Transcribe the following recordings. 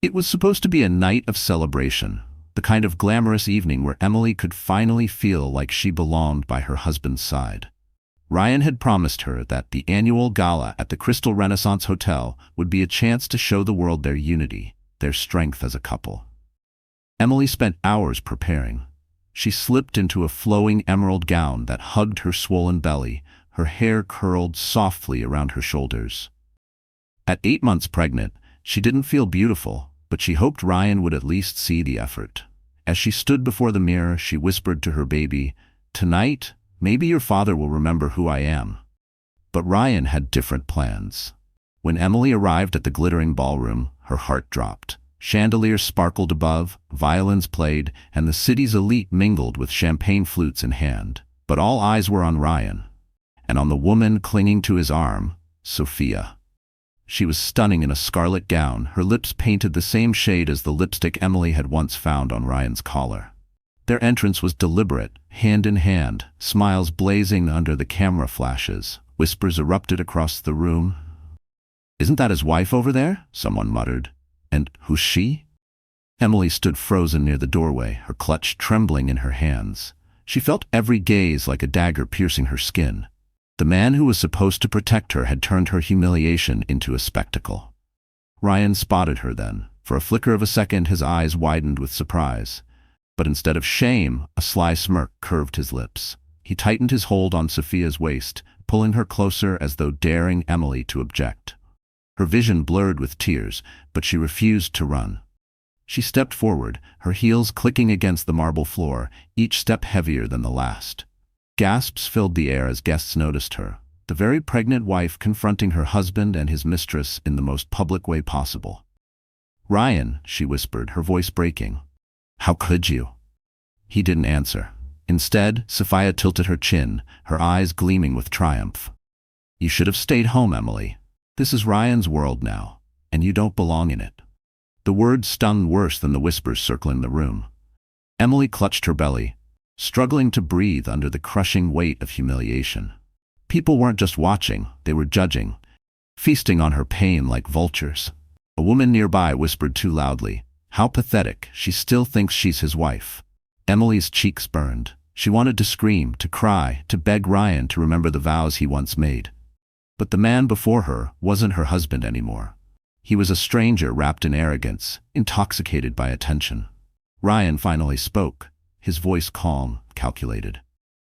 It was supposed to be a night of celebration, the kind of glamorous evening where Emily could finally feel like she belonged by her husband's side. Ryan had promised her that the annual gala at the Crystal Renaissance Hotel would be a chance to show the world their unity, their strength as a couple. Emily spent hours preparing. She slipped into a flowing emerald gown that hugged her swollen belly, her hair curled softly around her shoulders. At 8 months pregnant, she didn't feel beautiful, but she hoped Ryan would at least see the effort. As she stood before the mirror, she whispered to her baby, "Tonight, maybe your father will remember who I am." But Ryan had different plans. When Emily arrived at the glittering ballroom, her heart dropped. Chandeliers sparkled above, violins played, and the city's elite mingled with champagne flutes in hand. But all eyes were on Ryan, and on the woman clinging to his arm, Sophia. She was stunning in a scarlet gown, her lips painted the same shade as the lipstick Emily had once found on Ryan's collar. Their entrance was deliberate, hand in hand, smiles blazing under the camera flashes. Whispers erupted across the room. "Isn't that his wife over there?" someone muttered. "And who's she?" Emily stood frozen near the doorway, her clutch trembling in her hands. She felt every gaze like a dagger piercing her skin. The man who was supposed to protect her had turned her humiliation into a spectacle. Ryan spotted her then. For a flicker of a second, his eyes widened with surprise. But instead of shame, a sly smirk curved his lips. He tightened his hold on Sophia's waist, pulling her closer as though daring Emily to object. Her vision blurred with tears, but she refused to run. She stepped forward, her heels clicking against the marble floor, each step heavier than the last. Gasps filled the air as guests noticed her, the very pregnant wife confronting her husband and his mistress in the most public way possible. "Ryan," she whispered, her voice breaking. "How could you?" He didn't answer. Instead, Sophia tilted her chin, her eyes gleaming with triumph. "You should have stayed home, Emily. This is Ryan's world now, and you don't belong in it." The words stung worse than the whispers circling the room. Emily clutched her belly, struggling to breathe under the crushing weight of humiliation. People weren't just watching, they were judging, feasting on her pain like vultures. A woman nearby whispered too loudly, "How pathetic, she still thinks she's his wife." Emily's cheeks burned. She wanted to scream, to cry, to beg Ryan to remember the vows he once made. But the man before her wasn't her husband anymore. He was a stranger wrapped in arrogance, intoxicated by attention. Ryan finally spoke, his voice calm, calculated.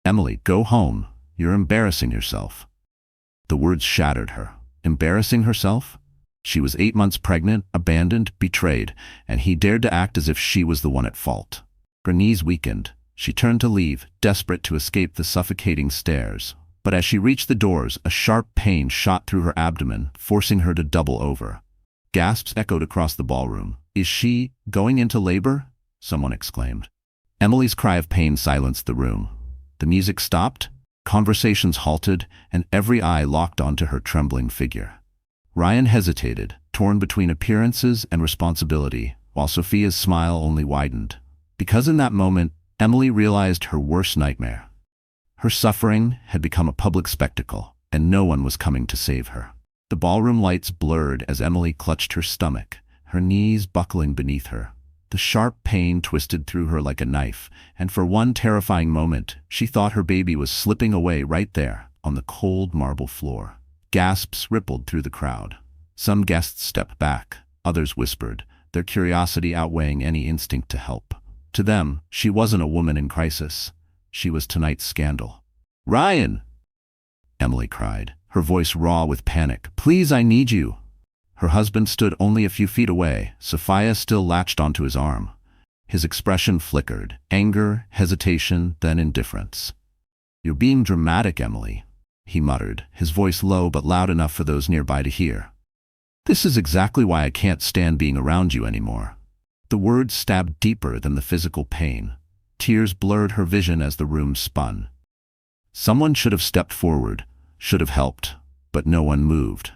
"Emily, go home. You're embarrassing yourself." The words shattered her. Embarrassing herself? She was 8 months pregnant, abandoned, betrayed, and he dared to act as if she was the one at fault. Her knees weakened. She turned to leave, desperate to escape the suffocating stares. But as she reached the doors, a sharp pain shot through her abdomen, forcing her to double over. Gasps echoed across the ballroom. "Is she going into labor?" someone exclaimed. Emily's cry of pain silenced the room. The music stopped, conversations halted, and every eye locked onto her trembling figure. Ryan hesitated, torn between appearances and responsibility, while Sophia's smile only widened. Because in that moment, Emily realized her worst nightmare. Her suffering had become a public spectacle, and no one was coming to save her. The ballroom lights blurred as Emily clutched her stomach, her knees buckling beneath her. The sharp pain twisted through her like a knife, and for one terrifying moment, she thought her baby was slipping away right there, on the cold marble floor. Gasps rippled through the crowd. Some guests stepped back, others whispered, their curiosity outweighing any instinct to help. To them, she wasn't a woman in crisis. She was tonight's scandal. "Ryan!" Emily cried, her voice raw with panic. "Please, I need you." Her husband stood only a few feet away, Sophia still latched onto his arm. His expression flickered, anger, hesitation, then indifference. "You're being dramatic, Emily," he muttered, his voice low but loud enough for those nearby to hear. "This is exactly why I can't stand being around you anymore." The words stabbed deeper than the physical pain. Tears blurred her vision as the room spun. Someone should have stepped forward, should have helped, but no one moved.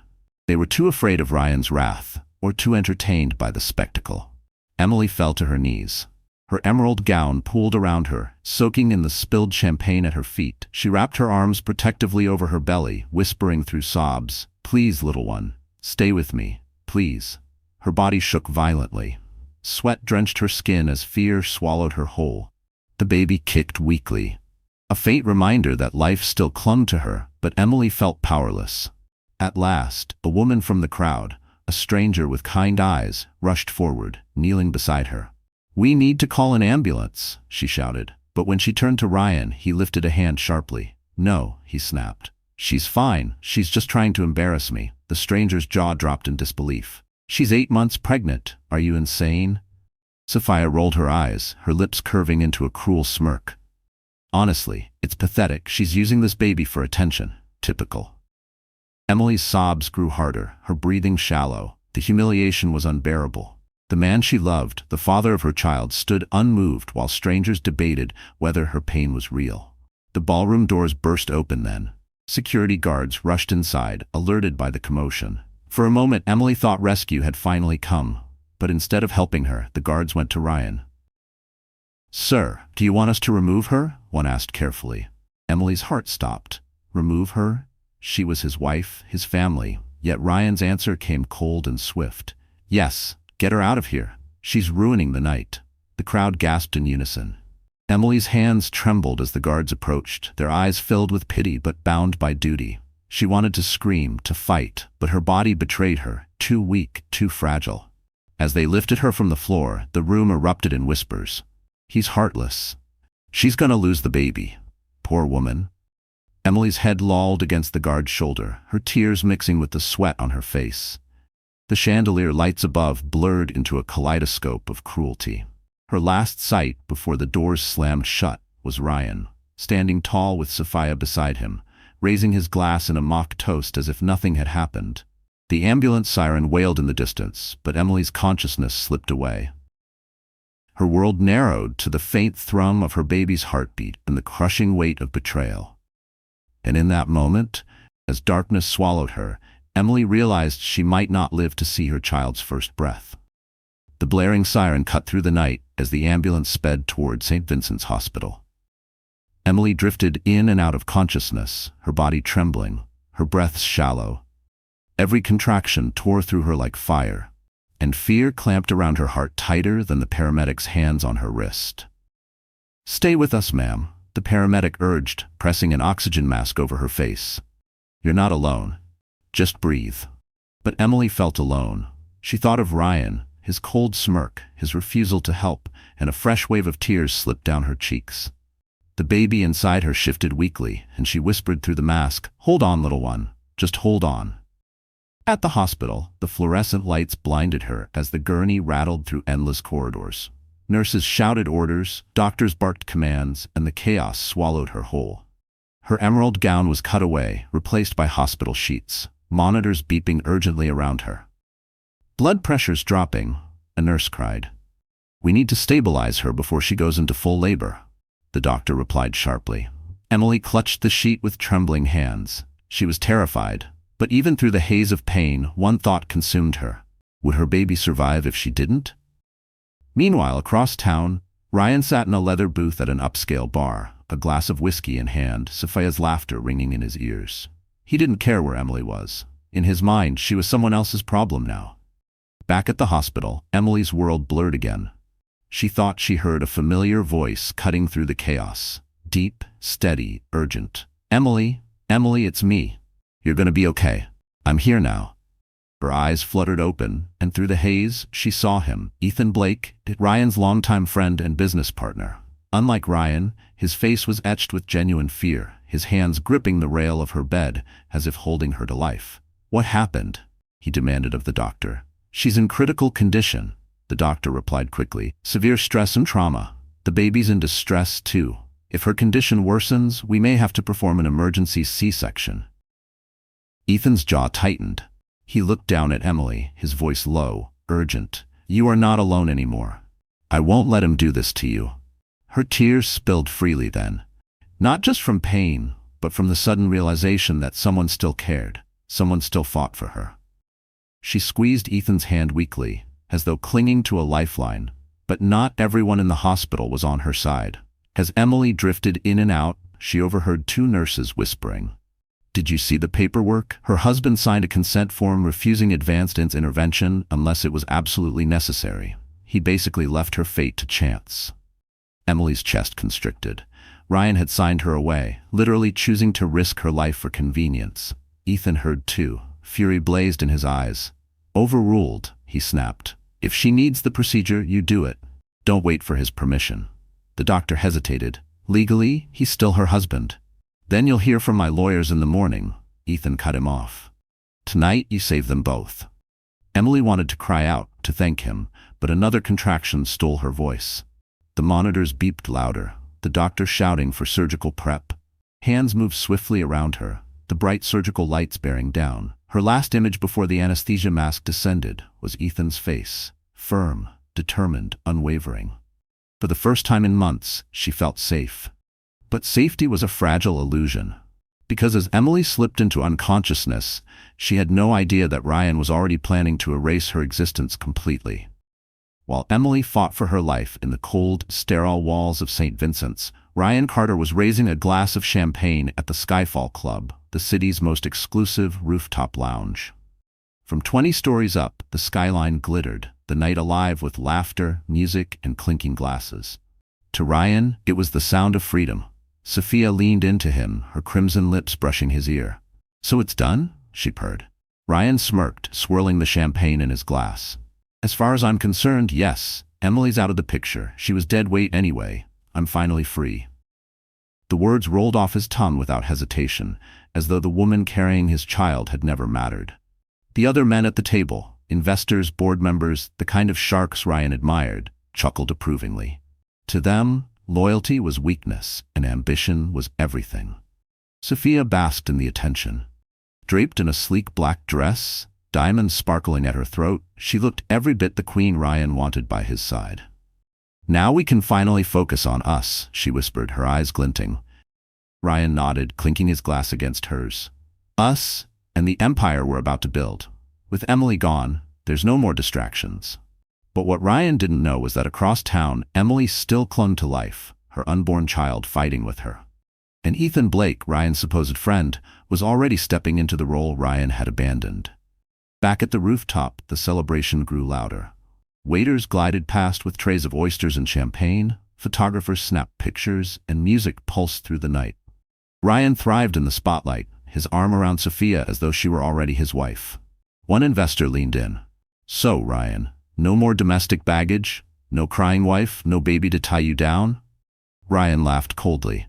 They were too afraid of Ryan's wrath, or too entertained by the spectacle. Emily fell to her knees. Her emerald gown pulled around her, soaking in the spilled champagne at her feet. She wrapped her arms protectively over her belly, whispering through sobs, "Please, little one, stay with me, please." Her body shook violently. Sweat drenched her skin as fear swallowed her whole. The baby kicked weakly, a faint reminder that life still clung to her, but Emily felt powerless. At last, a woman from the crowd, a stranger with kind eyes, rushed forward, kneeling beside her. "We need to call an ambulance," she shouted. But when she turned to Ryan, he lifted a hand sharply. "No," he snapped. "She's fine. She's just trying to embarrass me." The stranger's jaw dropped in disbelief. "She's 8 months pregnant. Are you insane?" Sophia rolled her eyes, her lips curving into a cruel smirk. "Honestly, it's pathetic. She's using this baby for attention. Typical." Emily's sobs grew harder, her breathing shallow. The humiliation was unbearable. The man she loved, the father of her child, stood unmoved while strangers debated whether her pain was real. The ballroom doors burst open then. Security guards rushed inside, alerted by the commotion. For a moment, Emily thought rescue had finally come, but instead of helping her, the guards went to Ryan. "Sir, do you want us to remove her?" one asked carefully. Emily's heart stopped. Remove her? She was his wife, his family, yet Ryan's answer came cold and swift. "Yes, get her out of here. She's ruining the night." The crowd gasped in unison. Emily's hands trembled as the guards approached, their eyes filled with pity but bound by duty. She wanted to scream, to fight, but her body betrayed her, too weak, too fragile. As they lifted her from the floor, the room erupted in whispers. "He's heartless. She's gonna lose the baby. Poor woman." Emily's head lolled against the guard's shoulder, her tears mixing with the sweat on her face. The chandelier lights above blurred into a kaleidoscope of cruelty. Her last sight before the doors slammed shut was Ryan, standing tall with Sophia beside him, raising his glass in a mock toast as if nothing had happened. The ambulance siren wailed in the distance, but Emily's consciousness slipped away. Her world narrowed to the faint thrum of her baby's heartbeat and the crushing weight of betrayal. And in that moment, as darkness swallowed her, Emily realized she might not live to see her child's first breath. The blaring siren cut through the night as the ambulance sped toward St. Vincent's Hospital. Emily drifted in and out of consciousness, her body trembling, her breath shallow. Every contraction tore through her like fire, and fear clamped around her heart tighter than the paramedic's hands on her wrist. "Stay with us, ma'am," the paramedic urged, pressing an oxygen mask over her face. "You're not alone. Just breathe." But Emily felt alone. She thought of Ryan, his cold smirk, his refusal to help, and a fresh wave of tears slipped down her cheeks. The baby inside her shifted weakly, and she whispered through the mask, "Hold on, little one. Just hold on." At the hospital, the fluorescent lights blinded her as the gurney rattled through endless corridors. Nurses shouted orders, doctors barked commands, and the chaos swallowed her whole. Her emerald gown was cut away, replaced by hospital sheets, monitors beeping urgently around her. "Blood pressure's dropping," a nurse cried. "We need to stabilize her before she goes into full labor," the doctor replied sharply. Emily clutched the sheet with trembling hands. She was terrified, but even through the haze of pain, one thought consumed her. Would her baby survive if she didn't? Meanwhile, across town, Ryan sat in a leather booth at an upscale bar, a glass of whiskey in hand, Sophia's laughter ringing in his ears. He didn't care where Emily was. In his mind, she was someone else's problem now. Back at the hospital, Emily's world blurred again. She thought she heard a familiar voice cutting through the chaos. Deep, steady, urgent. "Emily, Emily, it's me. You're gonna be okay. I'm here now." Her eyes fluttered open, and through the haze, she saw him, Ethan Blake, Ryan's longtime friend and business partner. Unlike Ryan, his face was etched with genuine fear, his hands gripping the rail of her bed as if holding her to life. "What happened?" he demanded of the doctor. "She's in critical condition," the doctor replied quickly. "Severe stress and trauma. The baby's in distress, too. If her condition worsens, we may have to perform an emergency C-section." Ethan's jaw tightened. He looked down at Emily, his voice low, urgent. "You are not alone anymore. I won't let him do this to you." Her tears spilled freely then, not just from pain, but from the sudden realization that someone still cared, someone still fought for her. She squeezed Ethan's hand weakly, as though clinging to a lifeline, but not everyone in the hospital was on her side. As Emily drifted in and out, she overheard two nurses whispering, Did you see the paperwork? Her husband signed a consent form refusing advanced intervention unless it was absolutely necessary. He basically left her fate to chance. Emily's chest constricted. Ryan had signed her away, literally choosing to risk her life for convenience. Ethan heard too. Fury blazed in his eyes. Overruled, he snapped. If she needs the procedure, you do it. Don't wait for his permission. The doctor hesitated. Legally, he's still her husband. Then you'll hear from my lawyers in the morning. Ethan cut him off. Tonight, you save them both. Emily wanted to cry out, to thank him, but another contraction stole her voice. The monitors beeped louder, the doctor shouting for surgical prep. Hands moved swiftly around her, the bright surgical lights bearing down. Her last image before the anesthesia mask descended was Ethan's face, firm, determined, unwavering. For the first time in months, she felt safe. But safety was a fragile illusion. Because as Emily slipped into unconsciousness, she had no idea that Ryan was already planning to erase her existence completely. While Emily fought for her life in the cold, sterile walls of St. Vincent's, Ryan Carter was raising a glass of champagne at the Skyfall Club, the city's most exclusive rooftop lounge. From 20 stories up, the skyline glittered, the night alive with laughter, music, and clinking glasses. To Ryan, it was the sound of freedom. Sophia leaned into him, her crimson lips brushing his ear. So it's done? She purred. Ryan smirked, swirling the champagne in his glass. As far as I'm concerned, yes. Emily's out of the picture. She was dead weight anyway. I'm finally free. The words rolled off his tongue without hesitation, as though the woman carrying his child had never mattered. The other men at the table, investors, board members, the kind of sharks Ryan admired, chuckled approvingly. To them, loyalty was weakness, and ambition was everything. Sophia basked in the attention. Draped in a sleek black dress, diamonds sparkling at her throat, she looked every bit the queen Ryan wanted by his side. Now we can finally focus on us, she whispered, her eyes glinting. Ryan nodded, clinking his glass against hers. Us, and the empire we're about to build. With Emily gone, there's no more distractions. But what Ryan didn't know was that across town, Emily still clung to life, her unborn child fighting with her. And Ethan Blake, Ryan's supposed friend, was already stepping into the role Ryan had abandoned. Back at the rooftop, the celebration grew louder. Waiters glided past with trays of oysters and champagne, photographers snapped pictures, and music pulsed through the night. Ryan thrived in the spotlight, his arm around Sophia as though she were already his wife. One investor leaned in. So, Ryan, no more domestic baggage? No crying wife? No baby to tie you down? Ryan laughed coldly.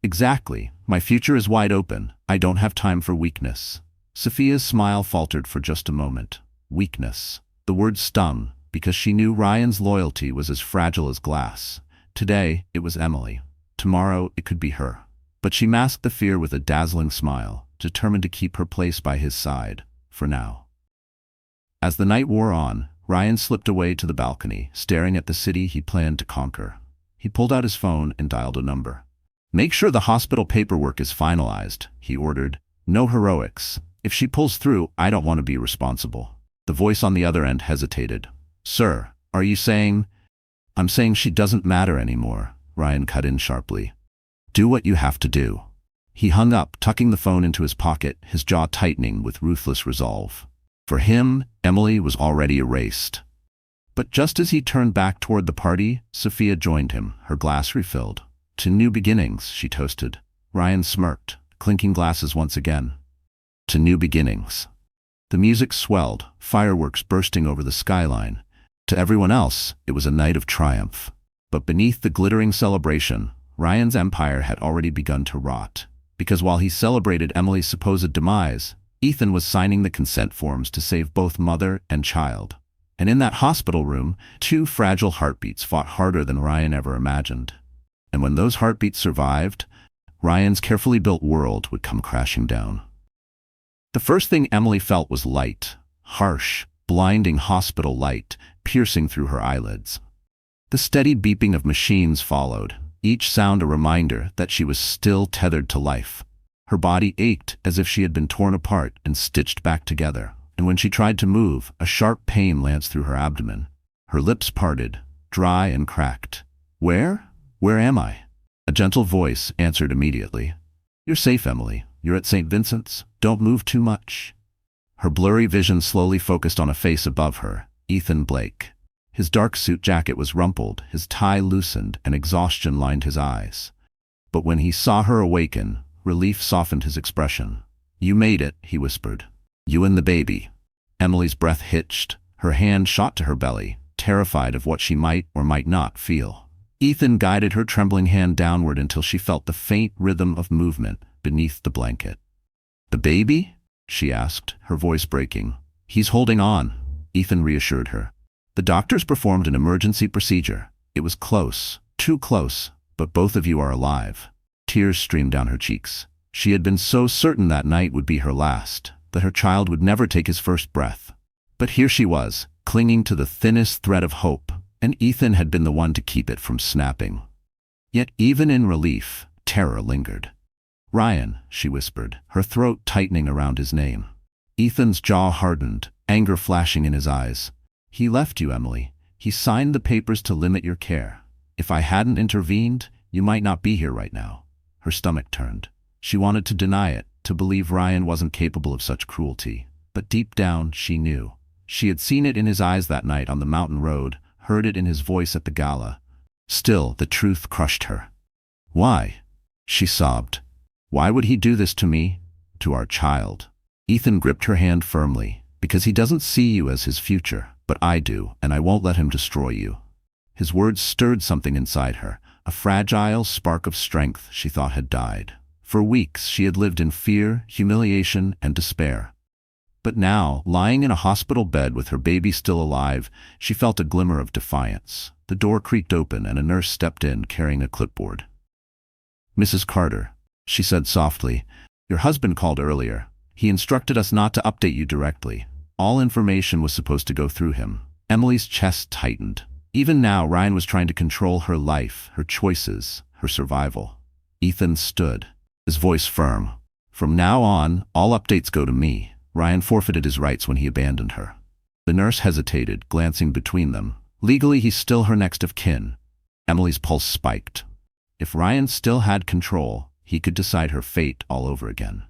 Exactly. My future is wide open. I don't have time for weakness. Sophia's smile faltered for just a moment. Weakness. The word stung, because she knew Ryan's loyalty was as fragile as glass. Today, it was Emily. Tomorrow, it could be her. But she masked the fear with a dazzling smile, determined to keep her place by his side, for now. As the night wore on, Ryan slipped away to the balcony, staring at the city he planned to conquer. He pulled out his phone and dialed a number. Make sure the hospital paperwork is finalized, he ordered. No heroics. If she pulls through, I don't want to be responsible. The voice on the other end hesitated. Sir, are you saying? I'm saying she doesn't matter anymore, Ryan cut in sharply. Do what you have to do. He hung up, tucking the phone into his pocket, his jaw tightening with ruthless resolve. For him, Emily was already erased. But just as he turned back toward the party, Sophia joined him, her glass refilled. To new beginnings, she toasted. Ryan smirked, clinking glasses once again. To new beginnings. The music swelled, fireworks bursting over the skyline. To everyone else, it was a night of triumph. But beneath the glittering celebration, Ryan's empire had already begun to rot. Because while he celebrated Emily's supposed demise, Ethan was signing the consent forms to save both mother and child. And in that hospital room, two fragile heartbeats fought harder than Ryan ever imagined. And when those heartbeats survived, Ryan's carefully built world would come crashing down. The first thing Emily felt was light, harsh, blinding hospital light, piercing through her eyelids. The steady beeping of machines followed, each sound a reminder that she was still tethered to life. Her body ached as if she had been torn apart and stitched back together, and when she tried to move, a sharp pain lanced through her abdomen. Her lips parted, dry and cracked. Where am I? A gentle voice answered immediately. You're safe, Emily. You're at St. Vincent's? Don't move too much." Her blurry vision slowly focused on a face above her, Ethan Blake. His dark suit jacket was rumpled, his tie loosened, and exhaustion lined his eyes. But when he saw her awaken, relief softened his expression. "You made it," he whispered. "You and the baby." Emily's breath hitched. Her hand shot to her belly, terrified of what she might or might not feel. Ethan guided her trembling hand downward until she felt the faint rhythm of movement beneath the blanket. "The baby?" she asked, her voice breaking. "He's holding on," Ethan reassured her. "The doctors performed an emergency procedure. It was close, too close, but both of you are alive." Tears streamed down her cheeks. She had been so certain that night would be her last, that her child would never take his first breath. But here she was, clinging to the thinnest thread of hope, and Ethan had been the one to keep it from snapping. Yet even in relief, terror lingered. "Ryan," she whispered, her throat tightening around his name. Ethan's jaw hardened, anger flashing in his eyes. "He left you, Emily. He signed the papers to limit your care. If I hadn't intervened, you might not be here right now." Her stomach turned. She wanted to deny it, to believe Ryan wasn't capable of such cruelty. But deep down, she knew. She had seen it in his eyes that night on the mountain road, heard it in his voice at the gala. Still, the truth crushed her. "Why?" she sobbed. "Why would he do this to me? To our child?" Ethan gripped her hand firmly. "Because he doesn't see you as his future, but I do, and I won't let him destroy you." His words stirred something inside her, a fragile spark of strength she thought had died. For weeks she had lived in fear, humiliation, and despair. But now, lying in a hospital bed with her baby still alive, she felt a glimmer of defiance. The door creaked open and a nurse stepped in carrying a clipboard. "Mrs. Carter," she said softly, "your husband called earlier. He instructed us not to update you directly. All information was supposed to go through him." Emily's chest tightened. Even now, Ryan was trying to control her life, her choices, her survival. Ethan stood, his voice firm. "From now on, all updates go to me." Ryan forfeited his rights when he abandoned her. The nurse hesitated, glancing between them. Legally, he's still her next of kin. Emily's pulse spiked. If Ryan still had control, he could decide her fate all over again.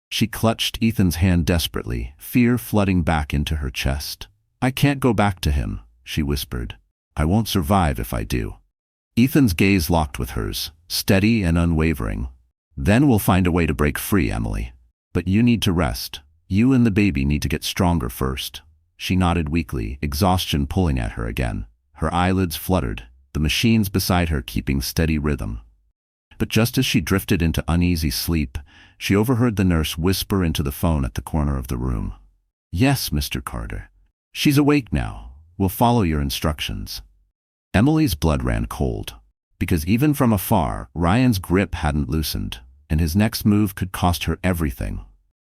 She clutched Ethan's hand desperately, fear flooding back into her chest. "I can't go back to him," she whispered. "I won't survive if I do." Ethan's gaze locked with hers, steady and unwavering. "Then we'll find a way to break free, Emily. But you need to rest. You and the baby need to get stronger first." She nodded weakly, exhaustion pulling at her again. Her eyelids fluttered, the machines beside her keeping steady rhythm. But just as she drifted into uneasy sleep, she overheard the nurse whisper into the phone at the corner of the room. "Yes, Mr. Carter. She's awake now. We'll follow your instructions." Emily's blood ran cold, because even from afar, Ryan's grip hadn't loosened, and his next move could cost her everything.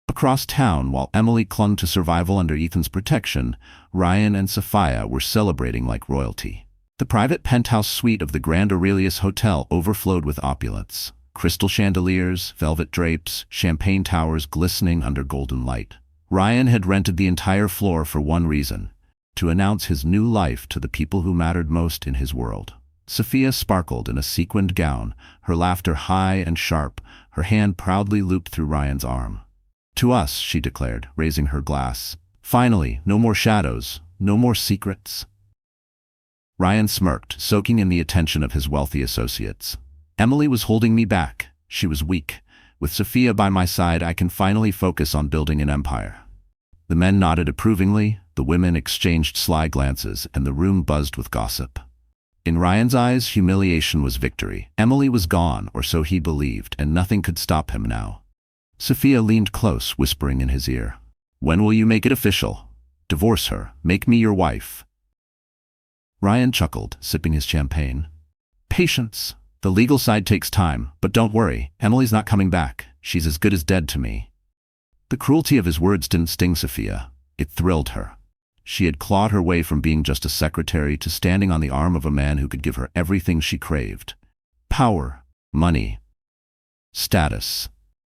Across town, while Emily clung to survival under Ethan's protection, Ryan and Sophia were celebrating like royalty. The private penthouse suite of the Grand Aurelius Hotel overflowed with opulence. Crystal chandeliers, velvet drapes, champagne towers glistening under golden light. Ryan had rented the entire floor for one reason: to announce his new life to the people who mattered most in his world. Sophia sparkled in a sequined gown, her laughter high and sharp, her hand proudly looped through Ryan's arm. "To us," she declared, raising her glass. "Finally, no more shadows, no more secrets." Ryan smirked, soaking in the attention of his wealthy associates. "Emily was holding me back. She was weak. With Sophia by my side, I can finally focus on building an empire." The men nodded approvingly, the women exchanged sly glances, and the room buzzed with gossip. In Ryan's eyes, humiliation was victory. Emily was gone, or so he believed, and nothing could stop him now. Sophia leaned close, whispering in his ear, "When will you make it official? Divorce her. Make me your wife." Ryan chuckled, sipping his champagne. "Patience. The legal side takes time, but don't worry, Emily's not coming back. She's as good as dead to me." The cruelty of his words didn't sting Sophia. It thrilled her. She had clawed her way from being just a secretary to standing on the arm of a man who could give her everything she craved. Power, money, status.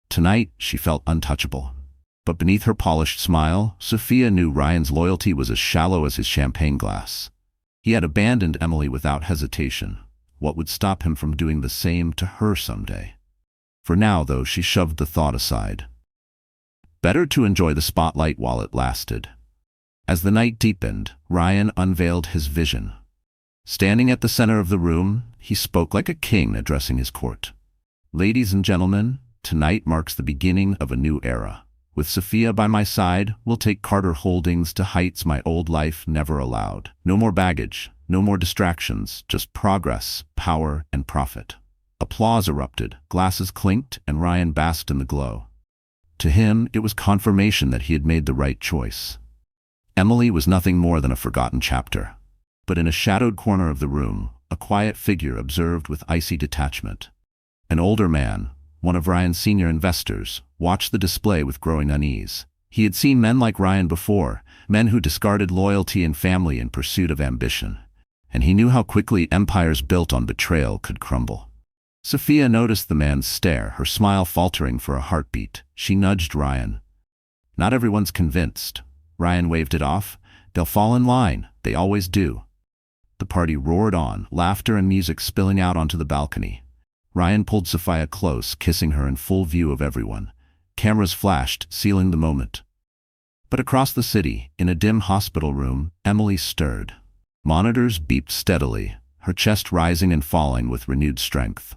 Tonight, she felt untouchable. But beneath her polished smile, Sophia knew Ryan's loyalty was as shallow as his champagne glass. He had abandoned Emily without hesitation. What would stop him from doing the same to her someday? For now, though, she shoved the thought aside. Better to enjoy the spotlight while it lasted. As the night deepened, Ryan unveiled his vision. Standing at the center of the room, he spoke like a king addressing his court. "Ladies and gentlemen, tonight marks the beginning of a new era. With Sophia by my side, we'll take Carter Holdings to heights my old life never allowed. No more baggage, no more distractions, just progress, power, and profit." Applause erupted, glasses clinked, and Ryan basked in the glow. To him, it was confirmation that he had made the right choice. Emily was nothing more than a forgotten chapter. But in a shadowed corner of the room, a quiet figure observed with icy detachment. An older man, one of Ryan's senior investors, watched the display with growing unease. He had seen men like Ryan before, men who discarded loyalty and family in pursuit of ambition. And he knew how quickly empires built on betrayal could crumble. Sophia noticed the man's stare, her smile faltering for a heartbeat. She nudged Ryan. "Not everyone's convinced." Ryan waved it off. "They'll fall in line. They always do." The party roared on, laughter and music spilling out onto the balcony. Ryan pulled Sophia close, kissing her in full view of everyone. Cameras flashed, sealing the moment. But across the city, in a dim hospital room, Emily stirred. Monitors beeped steadily, her chest rising and falling with renewed strength.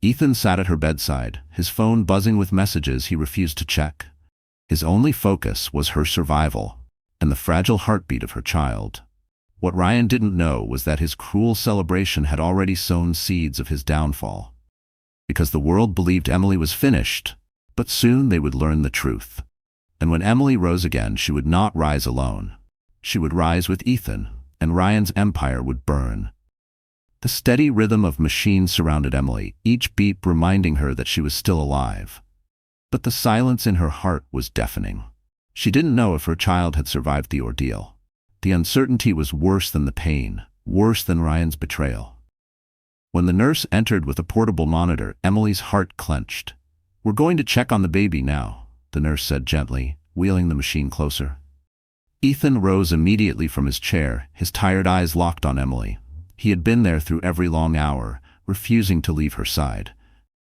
Ethan sat at her bedside, his phone buzzing with messages he refused to check. His only focus was her survival and the fragile heartbeat of her child. What Ryan didn't know was that his cruel celebration had already sown seeds of his downfall. Because the world believed Emily was finished, but soon they would learn the truth. And when Emily rose again, she would not rise alone. She would rise with Ethan, and Ryan's empire would burn. The steady rhythm of machines surrounded Emily, each beep reminding her that she was still alive. But the silence in her heart was deafening. She didn't know if her child had survived the ordeal. The uncertainty was worse than the pain, worse than Ryan's betrayal. When the nurse entered with a portable monitor, Emily's heart clenched. "We're going to check on the baby now," the nurse said gently, wheeling the machine closer. Ethan rose immediately from his chair, his tired eyes locked on Emily. He had been there through every long hour, refusing to leave her side.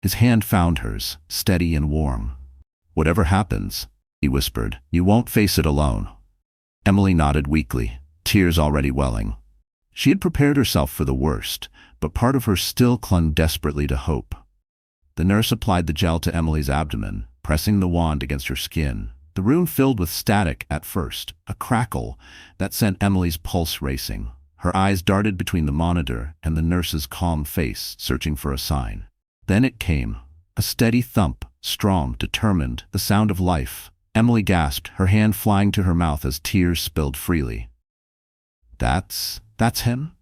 His hand found hers, steady and warm. "Whatever happens," he whispered, "you won't face it alone." Emily nodded weakly, tears already welling. She had prepared herself for the worst, but part of her still clung desperately to hope. The nurse applied the gel to Emily's abdomen, pressing the wand against her skin. The room filled with static at first, a crackle that sent Emily's pulse racing. Her eyes darted between the monitor and the nurse's calm face, searching for a sign. Then it came. A steady thump, strong, determined, the sound of life. Emily gasped, her hand flying to her mouth as tears spilled freely. That's him?"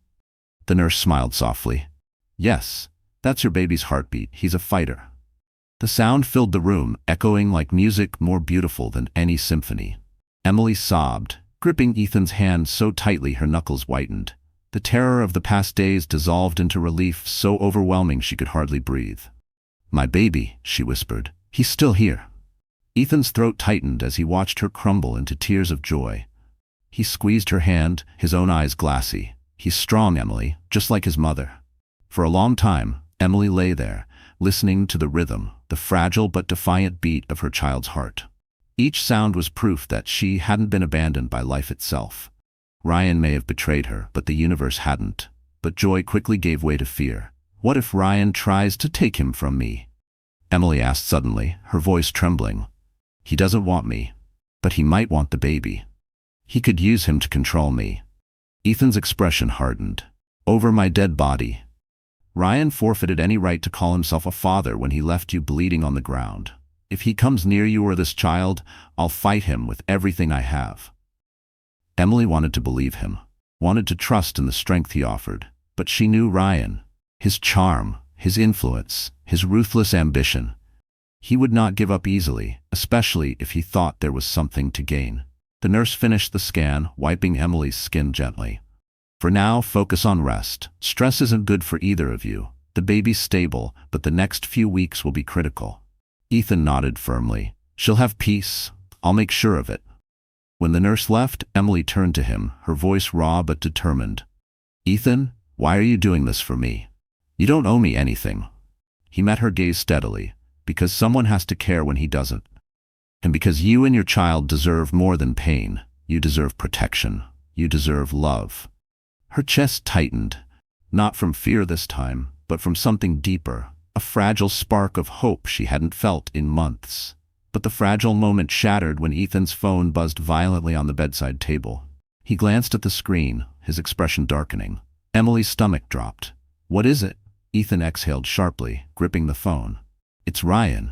The nurse smiled softly. "Yes, that's your baby's heartbeat. He's a fighter." The sound filled the room, echoing like music more beautiful than any symphony. Emily sobbed, gripping Ethan's hand so tightly her knuckles whitened. The terror of the past days dissolved into relief so overwhelming she could hardly breathe. "My baby," she whispered. "He's still here." Ethan's throat tightened as he watched her crumble into tears of joy. He squeezed her hand, his own eyes glassy. "He's strong, Emily, just like his mother." For a long time, Emily lay there, listening to the rhythm, the fragile but defiant beat of her child's heart. Each sound was proof that she hadn't been abandoned by life itself. Ryan may have betrayed her, but the universe hadn't. But joy quickly gave way to fear. "What if Ryan tries to take him from me?" Emily asked suddenly, her voice trembling. "He doesn't want me, but he might want the baby. He could use him to control me." Ethan's expression hardened. "Over my dead body." Ryan forfeited any right to call himself a father when he left you bleeding on the ground. "If he comes near you or this child, I'll fight him with everything I have." Emily wanted to believe him, wanted to trust in the strength he offered, but she knew Ryan, his charm, his influence, his ruthless ambition. He would not give up easily, especially if he thought there was something to gain. The nurse finished the scan, wiping Emily's skin gently. "For now, focus on rest. Stress isn't good for either of you. The baby's stable, but the next few weeks will be critical." Ethan nodded firmly. "She'll have peace. I'll make sure of it." When the nurse left, Emily turned to him, her voice raw but determined. "Ethan, why are you doing this for me? You don't owe me anything." He met her gaze steadily. Because someone has to care when he doesn't. And because you and your child deserve more than pain. You deserve protection. You deserve love. Her chest tightened, not from fear this time, but from something deeper, a fragile spark of hope she hadn't felt in months. But the fragile moment shattered when Ethan's phone buzzed violently on the bedside table. He glanced at the screen, his expression darkening. Emily's stomach dropped. "What is it?" Ethan exhaled sharply, gripping the phone. "It's Ryan.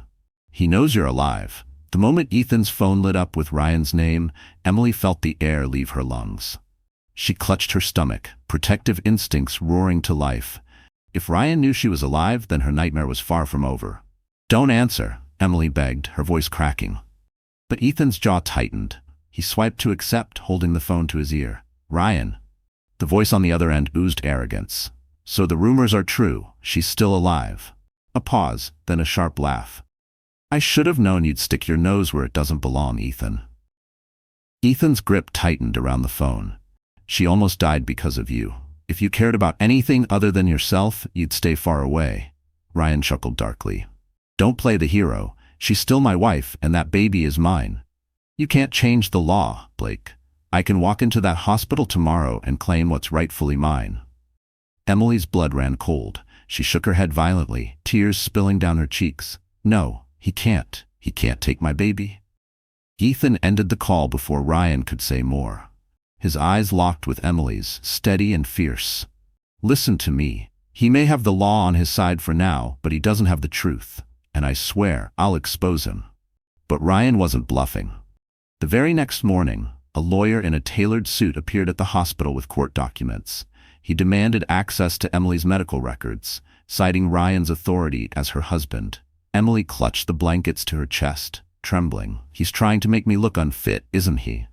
He knows you're alive." The moment Ethan's phone lit up with Ryan's name, Emily felt the air leave her lungs. She clutched her stomach, protective instincts roaring to life. If Ryan knew she was alive, then her nightmare was far from over. "Don't answer," Emily begged, her voice cracking. But Ethan's jaw tightened. He swiped to accept, holding the phone to his ear. "Ryan." The voice on the other end oozed arrogance. "So the rumors are true. She's still alive." A pause, then a sharp laugh. "I should have known you'd stick your nose where it doesn't belong, Ethan." Ethan's grip tightened around the phone. "She almost died because of you. If you cared about anything other than yourself, you'd stay far away." Ryan chuckled darkly. "Don't play the hero. She's still my wife, and that baby is mine. You can't change the law, Blake. I can walk into that hospital tomorrow and claim what's rightfully mine." Emily's blood ran cold. She shook her head violently, tears spilling down her cheeks. "No. He can't. He can't take my baby." Ethan ended the call before Ryan could say more. His eyes locked with Emily's, steady and fierce. "Listen to me. He may have the law on his side for now, but he doesn't have the truth. And I swear, I'll expose him." But Ryan wasn't bluffing. The very next morning, a lawyer in a tailored suit appeared at the hospital with court documents. He demanded access to Emily's medical records, citing Ryan's authority as her husband. Emily clutched the blankets to her chest, trembling. "He's trying to make me look unfit, isn't he?"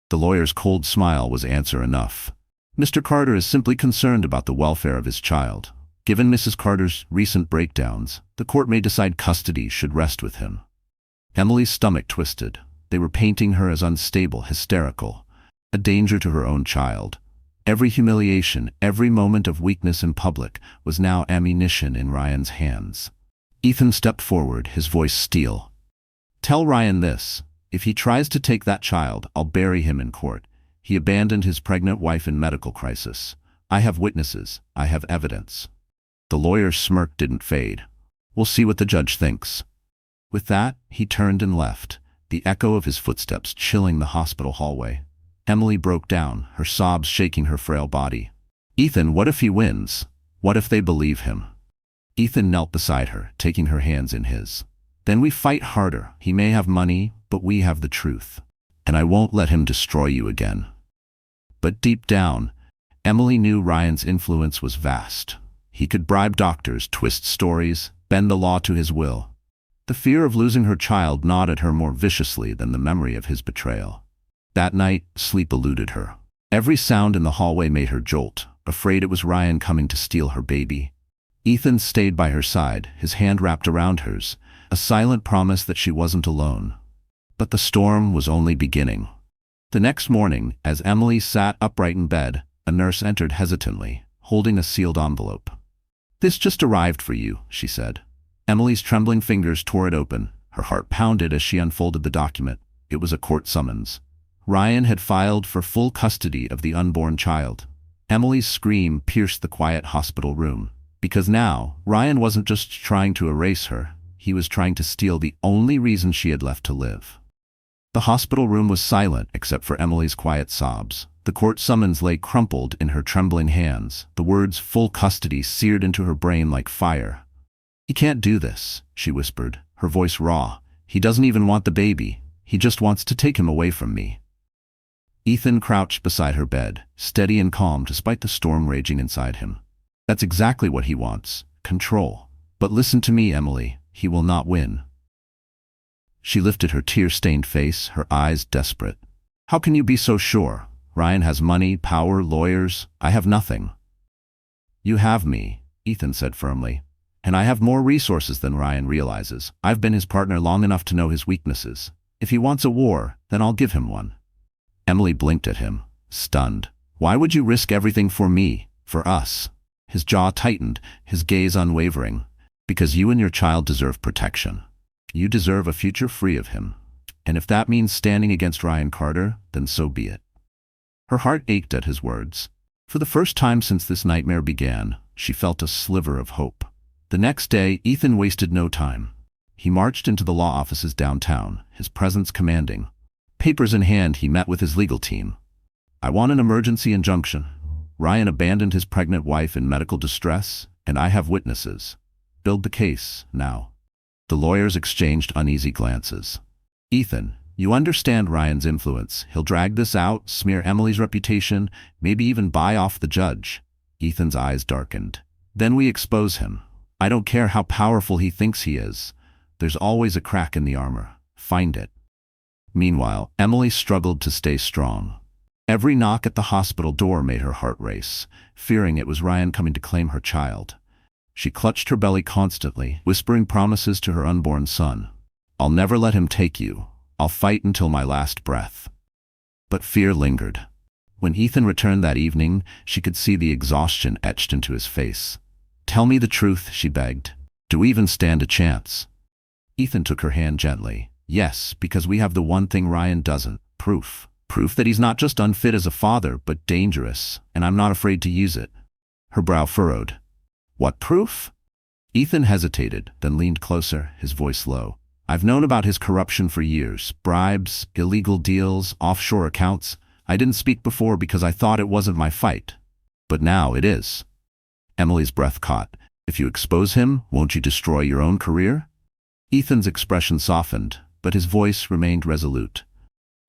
The lawyer's cold smile was answer enough. "Mr. Carter is simply concerned about the welfare of his child. Given Mrs. Carter's recent breakdowns, the court may decide custody should rest with him." Emily's stomach twisted. They were painting her as unstable, hysterical, a danger to her own child. Every humiliation, every moment of weakness in public was now ammunition in Ryan's hands. Ethan stepped forward, his voice steel. "Tell Ryan this. If he tries to take that child, I'll bury him in court. He abandoned his pregnant wife in medical crisis. I have witnesses. I have evidence." The lawyer's smirk didn't fade. "We'll see what the judge thinks." With that, he turned and left, the echo of his footsteps chilling the hospital hallway. Emily broke down, her sobs shaking her frail body. "Ethan, what if he wins? What if they believe him?" Ethan knelt beside her, taking her hands in his. "Then we fight harder. He may have money, but we have the truth. And I won't let him destroy you again." But deep down, Emily knew Ryan's influence was vast. He could bribe doctors, twist stories, bend the law to his will. The fear of losing her child gnawed at her more viciously than the memory of his betrayal. That night, sleep eluded her. Every sound in the hallway made her jolt, afraid it was Ryan coming to steal her baby. Ethan stayed by her side, his hand wrapped around hers, a silent promise that she wasn't alone. But the storm was only beginning. The next morning, as Emily sat upright in bed, a nurse entered hesitantly, holding a sealed envelope. "This just arrived for you," she said. Emily's trembling fingers tore it open. Her heart pounded as she unfolded the document. It was a court summons. Ryan had filed for full custody of the unborn child. Emily's scream pierced the quiet hospital room. Because now, Ryan wasn't just trying to erase her. He was trying to steal the only reason she had left to live. The hospital room was silent except for Emily's quiet sobs. The court summons lay crumpled in her trembling hands, the words "full custody" seared into her brain like fire. "He can't do this," she whispered, her voice raw. "He doesn't even want the baby. He just wants to take him away from me." Ethan crouched beside her bed, steady and calm despite the storm raging inside him. "That's exactly what he wants, control. But listen to me, Emily, he will not win." She lifted her tear-stained face, her eyes desperate. "How can you be so sure? Ryan has money, power, lawyers. I have nothing." "You have me," Ethan said firmly. "And I have more resources than Ryan realizes. I've been his partner long enough to know his weaknesses. If he wants a war, then I'll give him one." Emily blinked at him, stunned. "Why would you risk everything for me, for us?" His jaw tightened, his gaze unwavering. "Because you and your child deserve protection. You deserve a future free of him. And if that means standing against Ryan Carter, then so be it. Her heart ached at his words. For the first time since this nightmare began, she felt a sliver of hope. The next day, Ethan wasted no time. He marched into the law offices downtown, his presence commanding. Papers in hand, he met with his legal team. I want an emergency injunction. Ryan abandoned his pregnant wife in medical distress, and I have witnesses. Build the case, now. The lawyers exchanged uneasy glances. Ethan, you understand Ryan's influence. He'll drag this out, smear Emily's reputation, maybe even buy off the judge. Ethan's eyes darkened. Then we expose him. I don't care how powerful he thinks he is. There's always a crack in the armor. Find it. Meanwhile, Emily struggled to stay strong. Every knock at the hospital door made her heart race, fearing it was Ryan coming to claim her child. She clutched her belly constantly, whispering promises to her unborn son. I'll never let him take you. I'll fight until my last breath. But fear lingered. When Ethan returned that evening, she could see the exhaustion etched into his face. Tell me the truth, she begged. Do we even stand a chance? Ethan took her hand gently. Yes, because we have the one thing Ryan doesn't. Proof. Proof that he's not just unfit as a father, but dangerous, and I'm not afraid to use it. Her brow furrowed. What proof? Ethan hesitated, then leaned closer, his voice low. I've known about his corruption for years. Bribes, illegal deals, offshore accounts. I didn't speak before because I thought it wasn't my fight. But now it is. Emily's breath caught. If you expose him, won't you destroy your own career? Ethan's expression softened, but his voice remained resolute.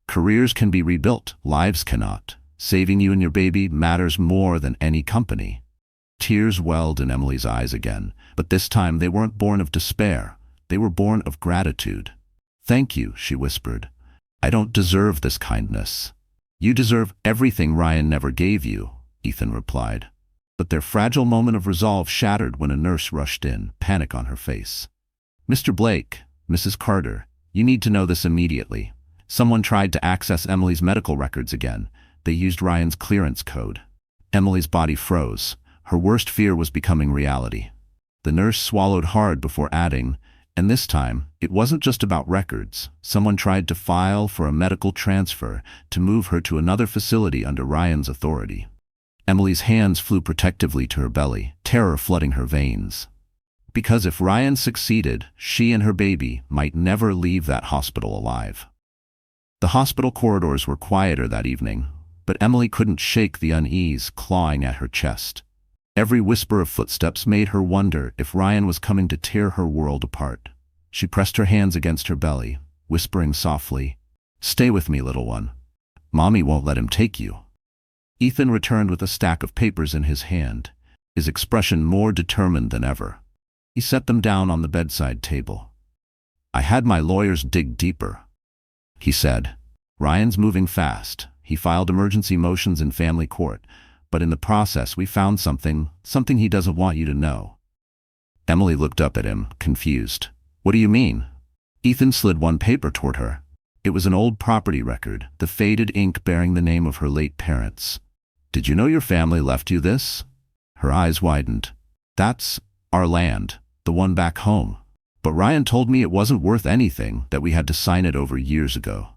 Careers can be rebuilt, lives cannot. Saving you and your baby matters more than any company. Tears welled in Emily's eyes again, but this time they weren't born of despair. They were born of gratitude. Thank you, she whispered. I don't deserve this kindness. You deserve everything Ryan never gave you, Ethan replied. But their fragile moment of resolve shattered when a nurse rushed in, panic on her face. Mr. Blake, Mrs. Carter, you need to know this immediately. Someone tried to access Emily's medical records again. They used Ryan's clearance code. Emily's body froze. Her worst fear was becoming reality. The nurse swallowed hard before adding, and this time, it wasn't just about records. Someone tried to file for a medical transfer to move her to another facility under Ryan's authority. Emily's hands flew protectively to her belly, terror flooding her veins. Because if Ryan succeeded, she and her baby might never leave that hospital alive. The hospital corridors were quieter that evening, but Emily couldn't shake the unease clawing at her chest. Every whisper of footsteps made her wonder if Ryan was coming to tear her world apart. She pressed her hands against her belly, whispering softly, "Stay with me, little one. Mommy won't let him take you." Ethan returned with a stack of papers in his hand, his expression more determined than ever. He set them down on the bedside table. I had my lawyers dig deeper, he said. Ryan's moving fast. He filed emergency motions in family court, but in the process we found something he doesn't want you to know. Emily looked up at him, confused. What do you mean? Ethan slid one paper toward her. It was an old property record, the faded ink bearing the name of her late parents. Did you know your family left you this? Her eyes widened. That's our land, the one back home. But Ryan told me it wasn't worth anything, that we had to sign it over years ago.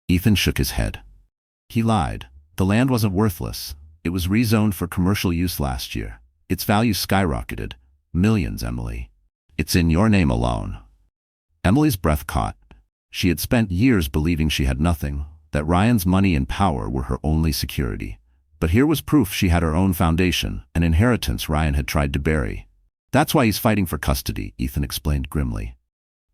Ethan shook his head. He lied. The land wasn't worthless. It was rezoned for commercial use last year. Its value skyrocketed. Millions, Emily. It's in your name alone. Emily's breath caught. She had spent years believing she had nothing, that Ryan's money and power were her only security. But here was proof she had her own foundation, an inheritance Ryan had tried to bury. That's why he's fighting for custody, Ethan explained grimly.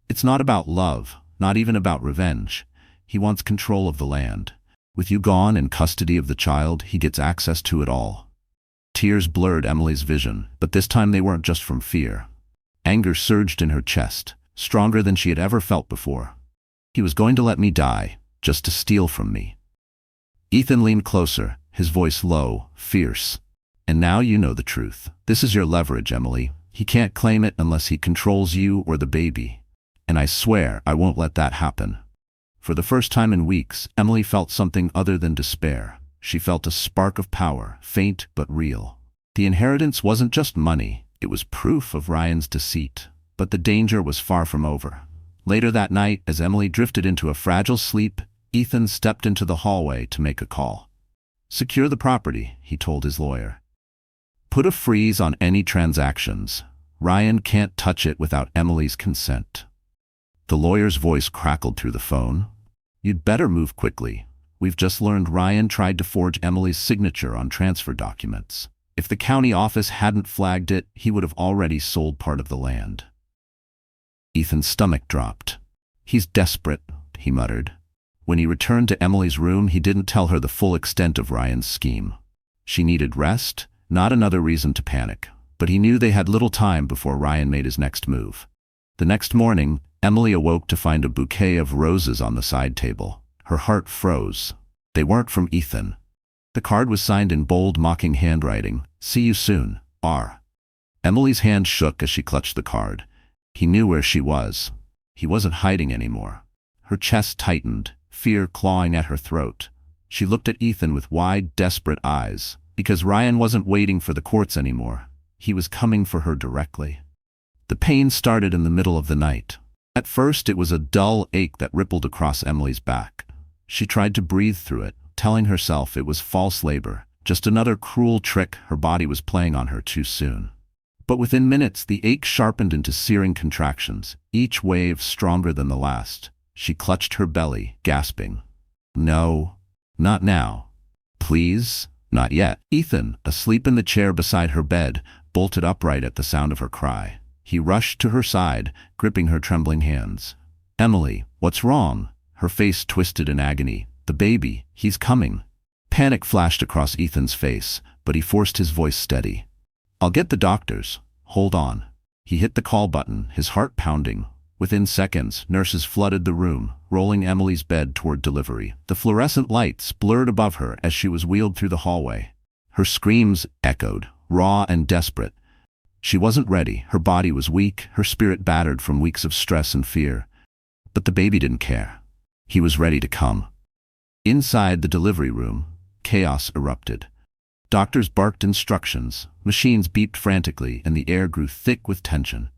It's not about love, not even about revenge. He wants control of the land. With you gone and custody of the child, he gets access to it all. Tears blurred Emily's vision, but this time they weren't just from fear. Anger surged in her chest, stronger than she had ever felt before. He was going to let me die, just to steal from me. Ethan leaned closer, his voice low, fierce. And now you know the truth. This is your leverage, Emily. He can't claim it unless he controls you or the baby. And I swear I won't let that happen. For the first time in weeks, Emily felt something other than despair. She felt a spark of power, faint but real. The inheritance wasn't just money, it was proof of Ryan's deceit. But the danger was far from over. Later that night, as Emily drifted into a fragile sleep, Ethan stepped into the hallway to make a call. "Secure the property," he told his lawyer. "Put a freeze on any transactions. Ryan can't touch it without Emily's consent." The lawyer's voice crackled through the phone. "You'd better move quickly. We've just learned Ryan tried to forge Emily's signature on transfer documents. If the county office hadn't flagged it, he would have already sold part of the land." Ethan's stomach dropped. "He's desperate," he muttered. When he returned to Emily's room, he didn't tell her the full extent of Ryan's scheme. She needed rest, not another reason to panic, but he knew they had little time before Ryan made his next move. The next morning, Emily awoke to find a bouquet of roses on the side table. Her heart froze. They weren't from Ethan. The card was signed in bold, mocking handwriting, "See you soon, R." Emily's hand shook as she clutched the card. He knew where she was. He wasn't hiding anymore. Her chest tightened, fear clawing at her throat. She looked at Ethan with wide, desperate eyes, because Ryan wasn't waiting for the courts anymore. He was coming for her directly. The pain started in the middle of the night. At first, it was a dull ache that rippled across Emily's back. She tried to breathe through it, telling herself it was false labor, just another cruel trick her body was playing on her too soon. But within minutes, the ache sharpened into searing contractions, each wave stronger than the last. She clutched her belly, gasping. "No, not now. Please, not yet." Ethan, asleep in the chair beside her bed, bolted upright at the sound of her cry. He rushed to her side, gripping her trembling hands. "Emily, what's wrong?" Her face twisted in agony. "The baby, he's coming." Panic flashed across Ethan's face, but he forced his voice steady. "I'll get the doctors. Hold on." He hit the call button, his heart pounding. Within seconds, nurses flooded the room, rolling Emily's bed toward delivery. The fluorescent lights blurred above her as she was wheeled through the hallway. Her screams echoed, raw and desperate. She wasn't ready. Her body was weak, her spirit battered from weeks of stress and fear. But the baby didn't care. He was ready to come. Inside the delivery room, chaos erupted. Doctors barked instructions, machines beeped frantically, and the air grew thick with tension.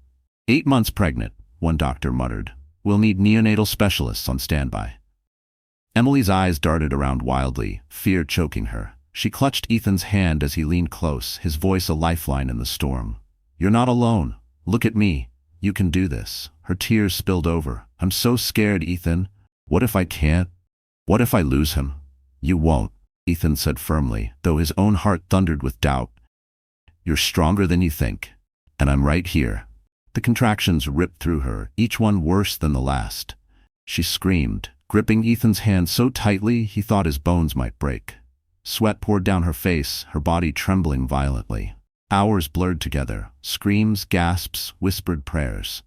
8 months pregnant, one doctor muttered. "We'll need neonatal specialists on standby." Emily's eyes darted around wildly, fear choking her. She clutched Ethan's hand as he leaned close, his voice a lifeline in the storm. "You're not alone. Look at me. You can do this." Her tears spilled over. "I'm so scared, Ethan. What if I can't? What if I lose him?" "You won't," Ethan said firmly, though his own heart thundered with doubt. "You're stronger than you think, and I'm right here." The contractions ripped through her, each one worse than the last. She screamed, gripping Ethan's hand so tightly he thought his bones might break. Sweat poured down her face, her body trembling violently. Hours blurred together, screams, gasps, whispered prayers.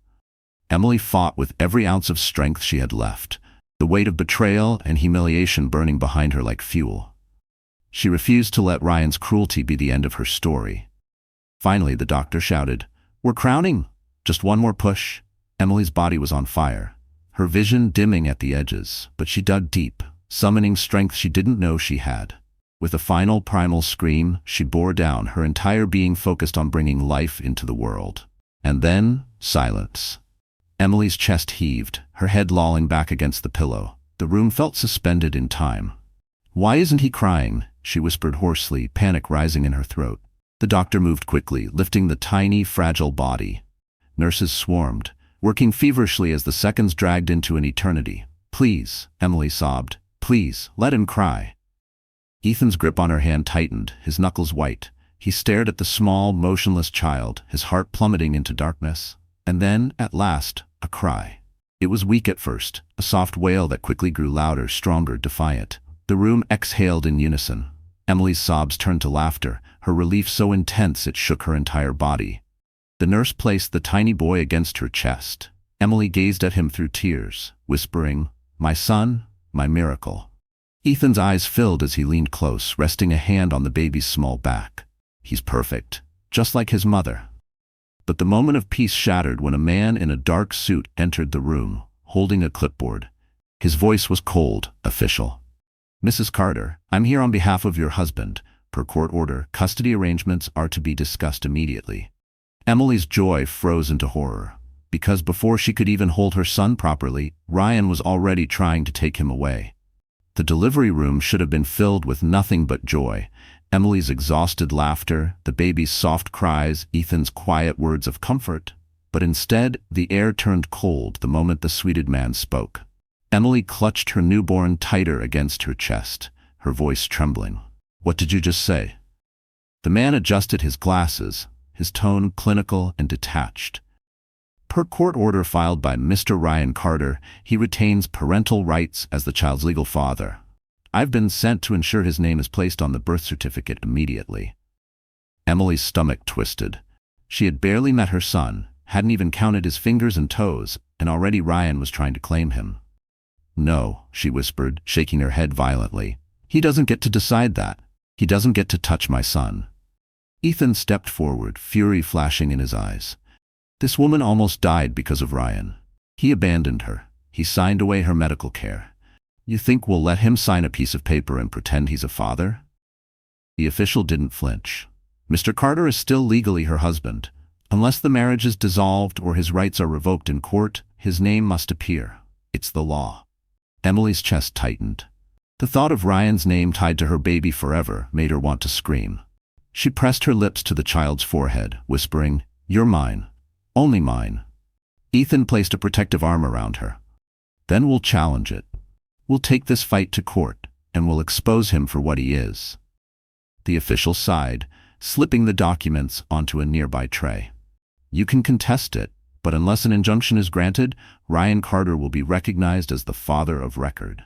Emily fought with every ounce of strength she had left, the weight of betrayal and humiliation burning behind her like fuel. She refused to let Ryan's cruelty be the end of her story. Finally, the doctor shouted, "We're crowning! Just one more push." Emily's body was on fire, her vision dimming at the edges, but she dug deep, summoning strength she didn't know she had. With a final primal scream, she bore down, her entire being focused on bringing life into the world. And then, silence. Emily's chest heaved, her head lolling back against the pillow. The room felt suspended in time. "Why isn't he crying?" she whispered hoarsely, panic rising in her throat. The doctor moved quickly, lifting the tiny, fragile body. Nurses swarmed, working feverishly as the seconds dragged into an eternity. "Please," Emily sobbed. "Please, let him cry." Ethan's grip on her hand tightened, his knuckles white. He stared at the small, motionless child, his heart plummeting into darkness. And then, at last, a cry. It was weak at first, a soft wail that quickly grew louder, stronger, defiant. The room exhaled in unison. Emily's sobs turned to laughter, her relief so intense it shook her entire body. The nurse placed the tiny boy against her chest. Emily gazed at him through tears, whispering, "My son, my miracle." Ethan's eyes filled as he leaned close, resting a hand on the baby's small back. "He's perfect, just like his mother." But the moment of peace shattered when a man in a dark suit entered the room, holding a clipboard. His voice was cold, official. "Mrs. Carter, I'm here on behalf of your husband. Per court order, custody arrangements are to be discussed immediately." Emily's joy froze into horror. because before she could even hold her son properly, Ryan was already trying to take him away. The delivery room should have been filled with nothing but joy. Emily's exhausted laughter, the baby's soft cries, Ethan's quiet words of comfort. But instead, the air turned cold the moment the sweeted man spoke. Emily clutched her newborn tighter against her chest, her voice trembling. "What did you just say?" The man adjusted his glasses, his tone clinical and detached. Per court order filed by Mr. Ryan Carter, he retains parental rights as the child's legal father. I've been sent to ensure his name is placed on the birth certificate immediately. Emily's stomach twisted. She had barely met her son, hadn't even counted his fingers and toes, and already Ryan was trying to claim him. "No," she whispered, shaking her head violently. "He doesn't get to decide that. He doesn't get to touch my son." Ethan stepped forward, fury flashing in his eyes. This woman almost died because of Ryan. He abandoned her. He signed away her medical care. You think we'll let him sign a piece of paper and pretend he's a father? The official didn't flinch. Mr. Carter is still legally her husband. Unless the marriage is dissolved or his rights are revoked in court, his name must appear. It's the law. Emily's chest tightened. The thought of Ryan's name tied to her baby forever made her want to scream. She pressed her lips to the child's forehead, whispering, "You're mine. Only mine." Ethan placed a protective arm around her. "Then we'll challenge it. We'll take this fight to court, and we'll expose him for what he is." The official sighed, slipping the documents onto a nearby tray. "You can contest it, but unless an injunction is granted, Ryan Carter will be recognized as the father of record."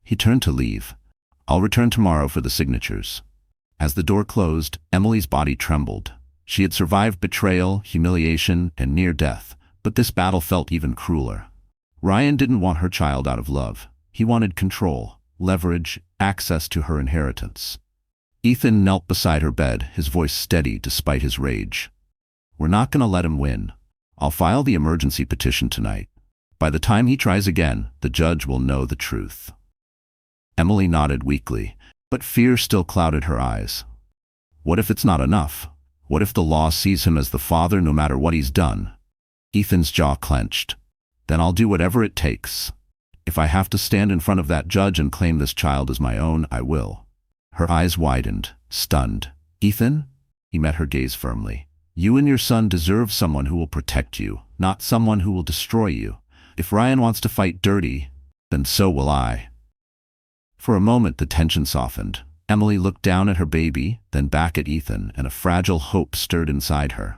He turned to leave. "I'll return tomorrow for the signatures." As the door closed, Emily's body trembled. She had survived betrayal, humiliation, and near death, but this battle felt even crueler. Ryan didn't want her child out of love. He wanted control, leverage, access to her inheritance. Ethan knelt beside her bed, his voice steady despite his rage. "We're not going to let him win. I'll file the emergency petition tonight. By the time he tries again, the judge will know the truth." Emily nodded weakly, but fear still clouded her eyes. What if it's not enough? What if the law sees him as the father no matter what he's done? Ethan's jaw clenched. "Then I'll do whatever it takes. If I have to stand in front of that judge and claim this child as my own, I will." Her eyes widened, stunned. "Ethan?" He met her gaze firmly. "You and your son deserve someone who will protect you, not someone who will destroy you. If Ryan wants to fight dirty, then so will I." For a moment the tension softened. Emily looked down at her baby, then back at Ethan, and a fragile hope stirred inside her.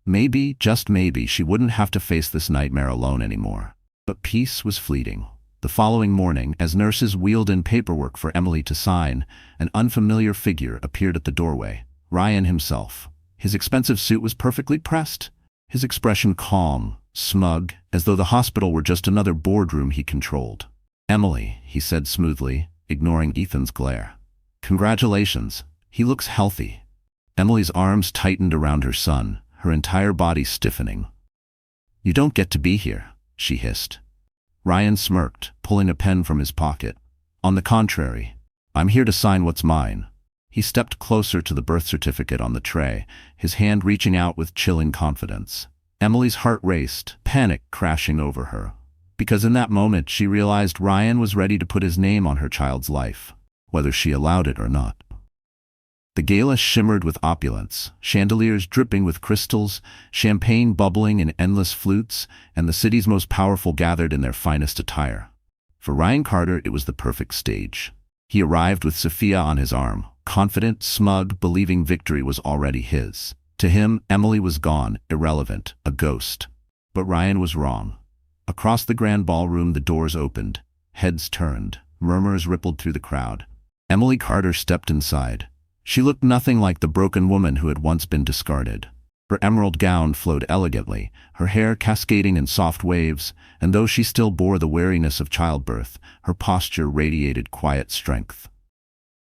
Maybe, just maybe, she wouldn't have to face this nightmare alone anymore. But peace was fleeting. The following morning, as nurses wheeled in paperwork for Emily to sign, an unfamiliar figure appeared at the doorway. Ryan himself. His expensive suit was perfectly pressed, his expression calm, smug, as though the hospital were just another boardroom he controlled. "Emily," he said smoothly, ignoring Ethan's glare. "Congratulations. He looks healthy." Emily's arms tightened around her son, her entire body stiffening. "You don't get to be here," she hissed. Ryan smirked, pulling a pen from his pocket. "On the contrary, I'm here to sign what's mine." He stepped closer to the birth certificate on the tray, his hand reaching out with chilling confidence. Emily's heart raced, panic crashing over her. Because in that moment she realized Ryan was ready to put his name on her child's life, whether she allowed it or not. The gala shimmered with opulence, chandeliers dripping with crystals, champagne bubbling in endless flutes, and the city's most powerful gathered in their finest attire. For Ryan Carter, it was the perfect stage. He arrived with Sophia on his arm, confident, smug, believing victory was already his. To him, Emily was gone, irrelevant, a ghost. But Ryan was wrong. Across the grand ballroom the doors opened, heads turned, murmurs rippled through the crowd. Emily Carter stepped inside. She looked nothing like the broken woman who had once been discarded. Her emerald gown flowed elegantly, her hair cascading in soft waves, and though she still bore the weariness of childbirth, her posture radiated quiet strength.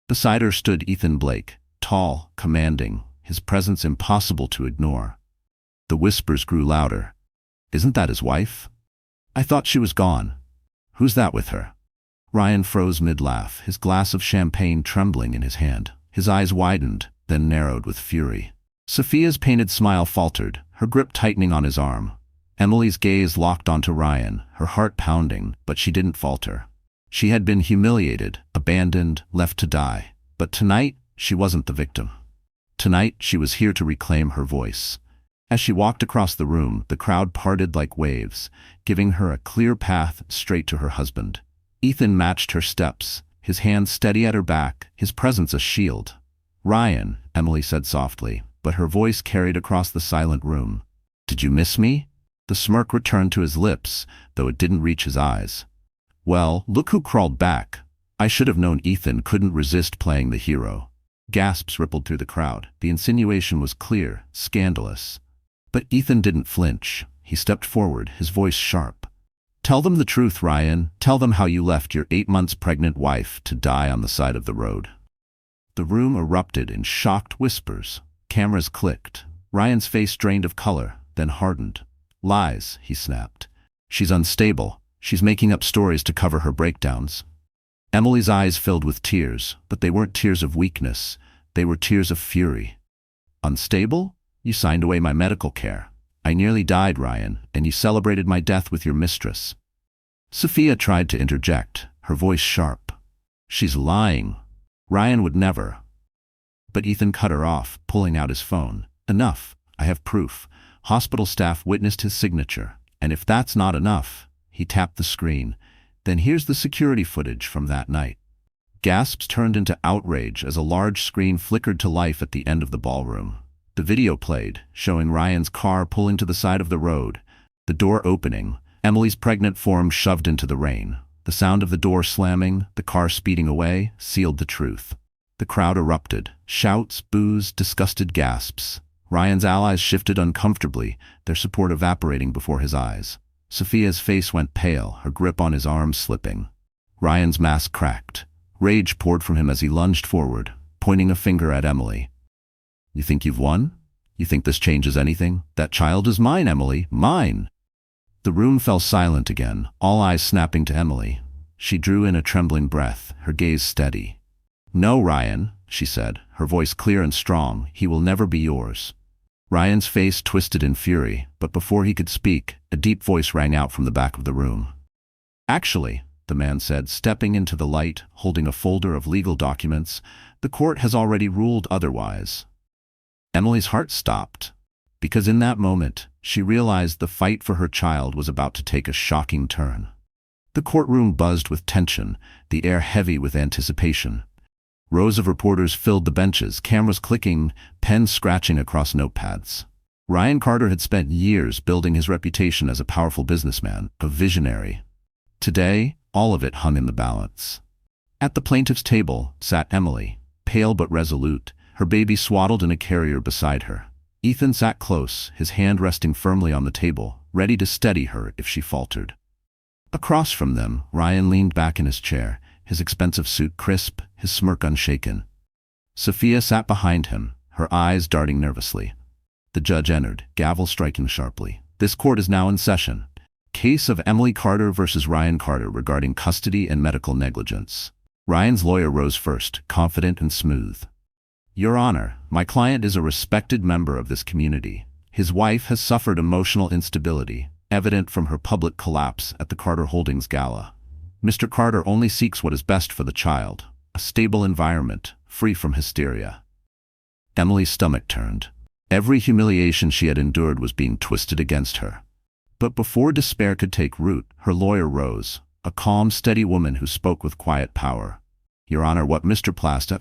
Beside her stood Ethan Blake, tall, commanding, his presence impossible to ignore. The whispers grew louder. "Isn't that his wife? I thought she was gone. Who's that with her?" Ryan froze mid-laugh, his glass of champagne trembling in his hand. His eyes widened, then narrowed with fury. Sophia's painted smile faltered, her grip tightening on his arm. Emily's gaze locked onto Ryan, her heart pounding, but she didn't falter. She had been humiliated, abandoned, left to die. But tonight, she wasn't the victim. Tonight, she was here to reclaim her voice. As she walked across the room, the crowd parted like waves, giving her a clear path straight to her husband. Ethan matched her steps, his hand steady at her back, his presence a shield. "Ryan," Emily said softly, but her voice carried across the silent room. "Did you miss me?" The smirk returned to his lips, though it didn't reach his eyes. "Well, look who crawled back." I should have known Ethan couldn't resist playing the hero. Gasps rippled through the crowd. The insinuation was clear, scandalous. But Ethan didn't flinch. He stepped forward, his voice sharp. "Tell them the truth, Ryan. Tell them how you left your 8 months pregnant wife to die on the side of the road." The room erupted in shocked whispers. Cameras clicked. Ryan's face drained of color, then hardened. "Lies," he snapped. "She's unstable. She's making up stories to cover her breakdowns." Emily's eyes filled with tears, but they weren't tears of weakness. They were tears of fury. "Unstable? You signed away my medical care. I nearly died, Ryan, and you celebrated my death with your mistress." Sophia tried to interject, her voice sharp. "She's lying. Ryan would never." But Ethan cut her off, pulling out his phone. "Enough. I have proof. Hospital staff witnessed his signature. And if that's not enough," he tapped the screen, "then here's the security footage from that night." Gasps turned into outrage as a large screen flickered to life at the end of the ballroom. The video played, showing Ryan's car pulling to the side of the road, the door opening, Emily's pregnant form shoved into the rain. The sound of the door slamming, the car speeding away, sealed the truth. The crowd erupted. Shouts, boos, disgusted gasps. Ryan's allies shifted uncomfortably, their support evaporating before his eyes. Sophia's face went pale, her grip on his arm slipping. Ryan's mask cracked. Rage poured from him as he lunged forward, pointing a finger at Emily. "You think you've won? You think this changes anything? That child is mine, Emily, mine!" The room fell silent again, all eyes snapping to Emily. She drew in a trembling breath, her gaze steady. "No, Ryan," she said, her voice clear and strong, "he will never be yours." Ryan's face twisted in fury, but before he could speak, a deep voice rang out from the back of the room. "Actually," the man said, stepping into the light, holding a folder of legal documents, "the court has already ruled otherwise." Emily's heart stopped, because in that moment, she realized the fight for her child was about to take a shocking turn. The courtroom buzzed with tension, the air heavy with anticipation. Rows of reporters filled the benches, cameras clicking, pens scratching across notepads. Ryan Carter had spent years building his reputation as a powerful businessman, a visionary. Today, all of it hung in the balance. At the plaintiff's table sat Emily, pale but resolute, her baby swaddled in a carrier beside her. Ethan sat close, his hand resting firmly on the table, ready to steady her if she faltered. Across from them, Ryan leaned back in his chair, his expensive suit crisp, his smirk unshaken. Sophia sat behind him, her eyes darting nervously. The judge entered, gavel striking sharply. "This court is now in session. Case of Emily Carter versus Ryan Carter regarding custody and medical negligence." Ryan's lawyer rose first, confident and smooth. "Your Honor, my client is a respected member of this community. His wife has suffered emotional instability, evident from her public collapse at the Carter Holdings gala. Mr. Carter only seeks what is best for the child, a stable environment, free from hysteria." Emily's stomach turned. Every humiliation she had endured was being twisted against her. But before despair could take root, her lawyer rose, a calm, steady woman who spoke with quiet power. "Your Honor, what Mr.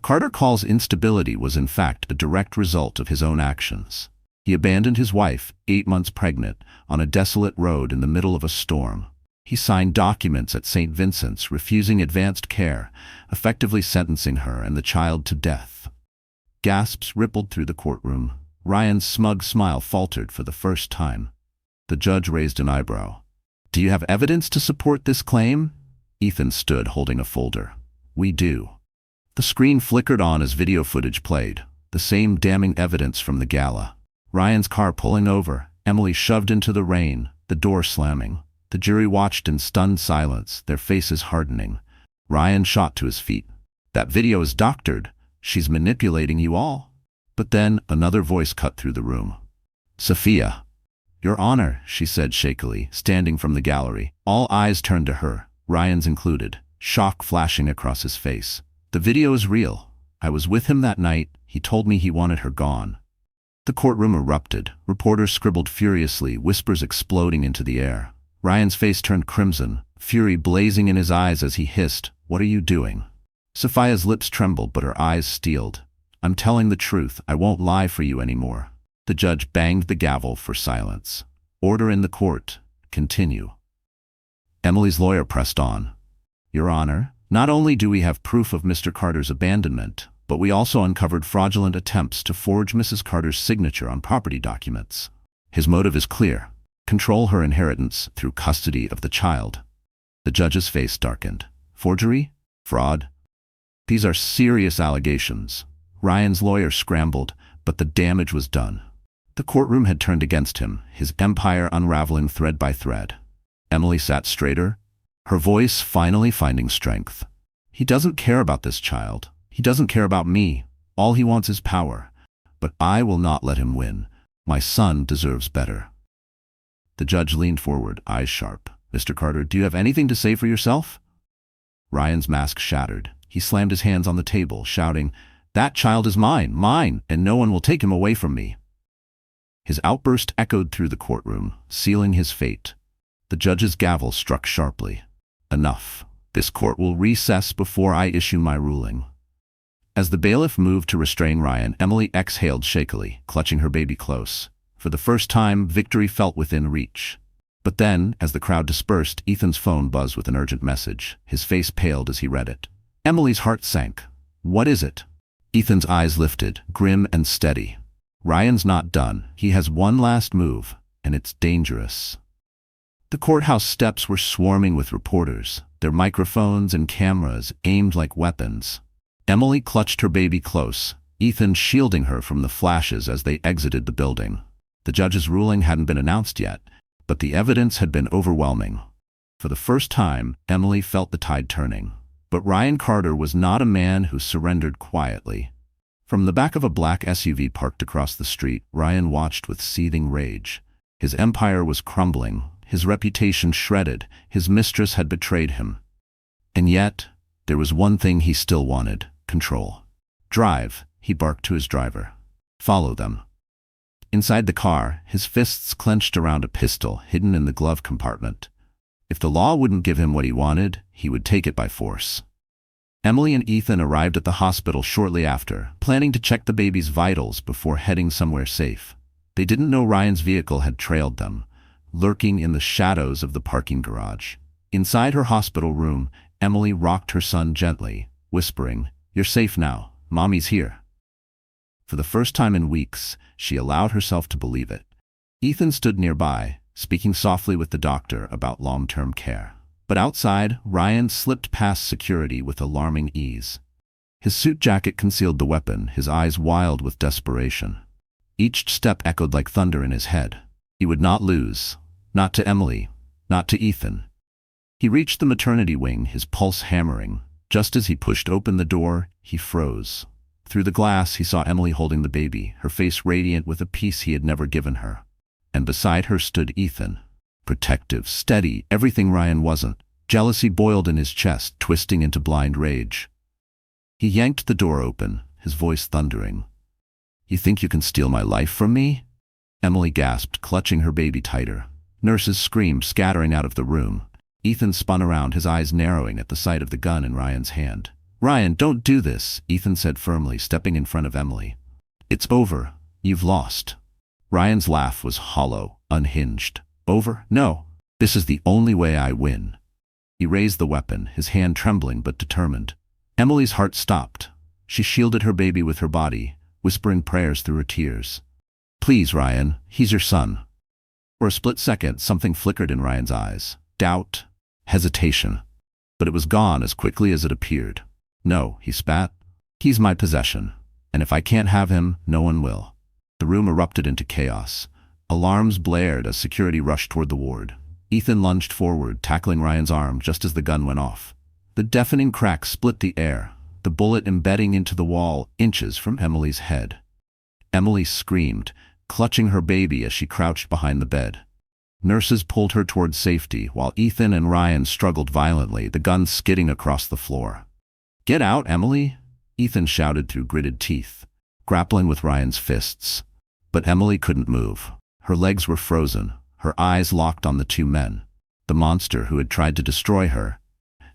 Carter calls instability was in fact a direct result of his own actions. He abandoned his wife, 8 months pregnant, on a desolate road in the middle of a storm. He signed documents at St. Vincent's refusing advanced care, effectively sentencing her and the child to death." Gasps rippled through the courtroom. Ryan's smug smile faltered for the first time. The judge raised an eyebrow. "Do you have evidence to support this claim?" Ethan stood holding a folder. "We do." The screen flickered on as video footage played, the same damning evidence from the gala. Ryan's car pulling over, Emily shoved into the rain, the door slamming. The jury watched in stunned silence, their faces hardening. Ryan shot to his feet. "That video is doctored. She's manipulating you all." But then another voice cut through the room. "Sophia." "Your Honor," she said shakily, standing from the gallery. All eyes turned to her, Ryan's included, shock flashing across his face. "The video is real. I was with him that night. He told me he wanted her gone." The courtroom erupted. Reporters scribbled furiously, whispers exploding into the air. Ryan's face turned crimson, fury blazing in his eyes as he hissed, "What are you doing?" Sophia's lips trembled, but her eyes steeled. "I'm telling the truth. I won't lie for you anymore." The judge banged the gavel for silence. "Order in the court. Continue." Emily's lawyer pressed on. "Your Honor, not only do we have proof of Mr. Carter's abandonment, but we also uncovered fraudulent attempts to forge Mrs. Carter's signature on property documents. His motive is clear: control her inheritance through custody of the child." The judge's face darkened. "Forgery? Fraud? These are serious allegations." Ryan's lawyer scrambled, but the damage was done. The courtroom had turned against him, his empire unraveling thread by thread. Emily sat straighter, her voice finally finding strength. "He doesn't care about this child. He doesn't care about me. All he wants is power. But I will not let him win. My son deserves better." The judge leaned forward, eyes sharp. "Mr. Carter, do you have anything to say for yourself?" Ryan's mask shattered. He slammed his hands on the table, shouting, "That child is mine, and no one will take him away from me." His outburst echoed through the courtroom, sealing his fate. The judge's gavel struck sharply. "Enough. This court will recess before I issue my ruling." As the bailiff moved to restrain Ryan, Emily exhaled shakily, clutching her baby close. For the first time, victory felt within reach. But then, as the crowd dispersed, Ethan's phone buzzed with an urgent message. His face paled as he read it. Emily's heart sank. "What is it?" Ethan's eyes lifted, grim and steady. "Ryan's not done. He has one last move, and it's dangerous." The courthouse steps were swarming with reporters, their microphones and cameras aimed like weapons. Emily clutched her baby close, Ethan shielding her from the flashes as they exited the building. The judge's ruling hadn't been announced yet, but the evidence had been overwhelming. For the first time, Emily felt the tide turning. But Ryan Carter was not a man who surrendered quietly. From the back of a black SUV parked across the street, Ryan watched with seething rage. His empire was crumbling, his reputation shredded, his mistress had betrayed him. And yet, there was one thing he still wanted: control. "Drive," he barked to his driver. "Follow them." Inside the car, his fists clenched around a pistol hidden in the glove compartment. If the law wouldn't give him what he wanted, he would take it by force. Emily and Ethan arrived at the hospital shortly after, planning to check the baby's vitals before heading somewhere safe. They didn't know Ryan's vehicle had trailed them, lurking in the shadows of the parking garage. Inside her hospital room, Emily rocked her son gently, whispering, "You're safe now. Mommy's here." For the first time in weeks, she allowed herself to believe it. Ethan stood nearby, speaking softly with the doctor about long-term care. But outside, Ryan slipped past security with alarming ease. His suit jacket concealed the weapon, his eyes wild with desperation. Each step echoed like thunder in his head. He would not lose. Not to Emily. Not to Ethan. He reached the maternity wing, his pulse hammering. Just as he pushed open the door, he froze. Through the glass, he saw Emily holding the baby, her face radiant with a peace he had never given her. And beside her stood Ethan. Protective, steady, everything Ryan wasn't. Jealousy boiled in his chest, twisting into blind rage. He yanked the door open, his voice thundering. "You think you can steal my life from me?" Emily gasped, clutching her baby tighter. Nurses screamed, scattering out of the room. Ethan spun around, his eyes narrowing at the sight of the gun in Ryan's hand. "Ryan, don't do this," Ethan said firmly, stepping in front of Emily. "It's over. You've lost." Ryan's laugh was hollow, unhinged. "Over? No. This is the only way I win." He raised the weapon, his hand trembling but determined. Emily's heart stopped. She shielded her baby with her body, whispering prayers through her tears. "Please, Ryan, he's your son." For a split second, something flickered in Ryan's eyes. Doubt, hesitation. But it was gone as quickly as it appeared. "No," he spat. "He's my possession. And if I can't have him, no one will." The room erupted into chaos. Alarms blared as security rushed toward the ward. Ethan lunged forward, tackling Ryan's arm just as the gun went off. The deafening crack split the air, the bullet embedding into the wall inches from Emily's head. Emily screamed, clutching her baby as she crouched behind the bed. Nurses pulled her toward safety, while Ethan and Ryan struggled violently, the gun skidding across the floor. "Get out, Emily!" Ethan shouted through gritted teeth, grappling with Ryan's fists. But Emily couldn't move. Her legs were frozen, her eyes locked on the two men, the monster who had tried to destroy her,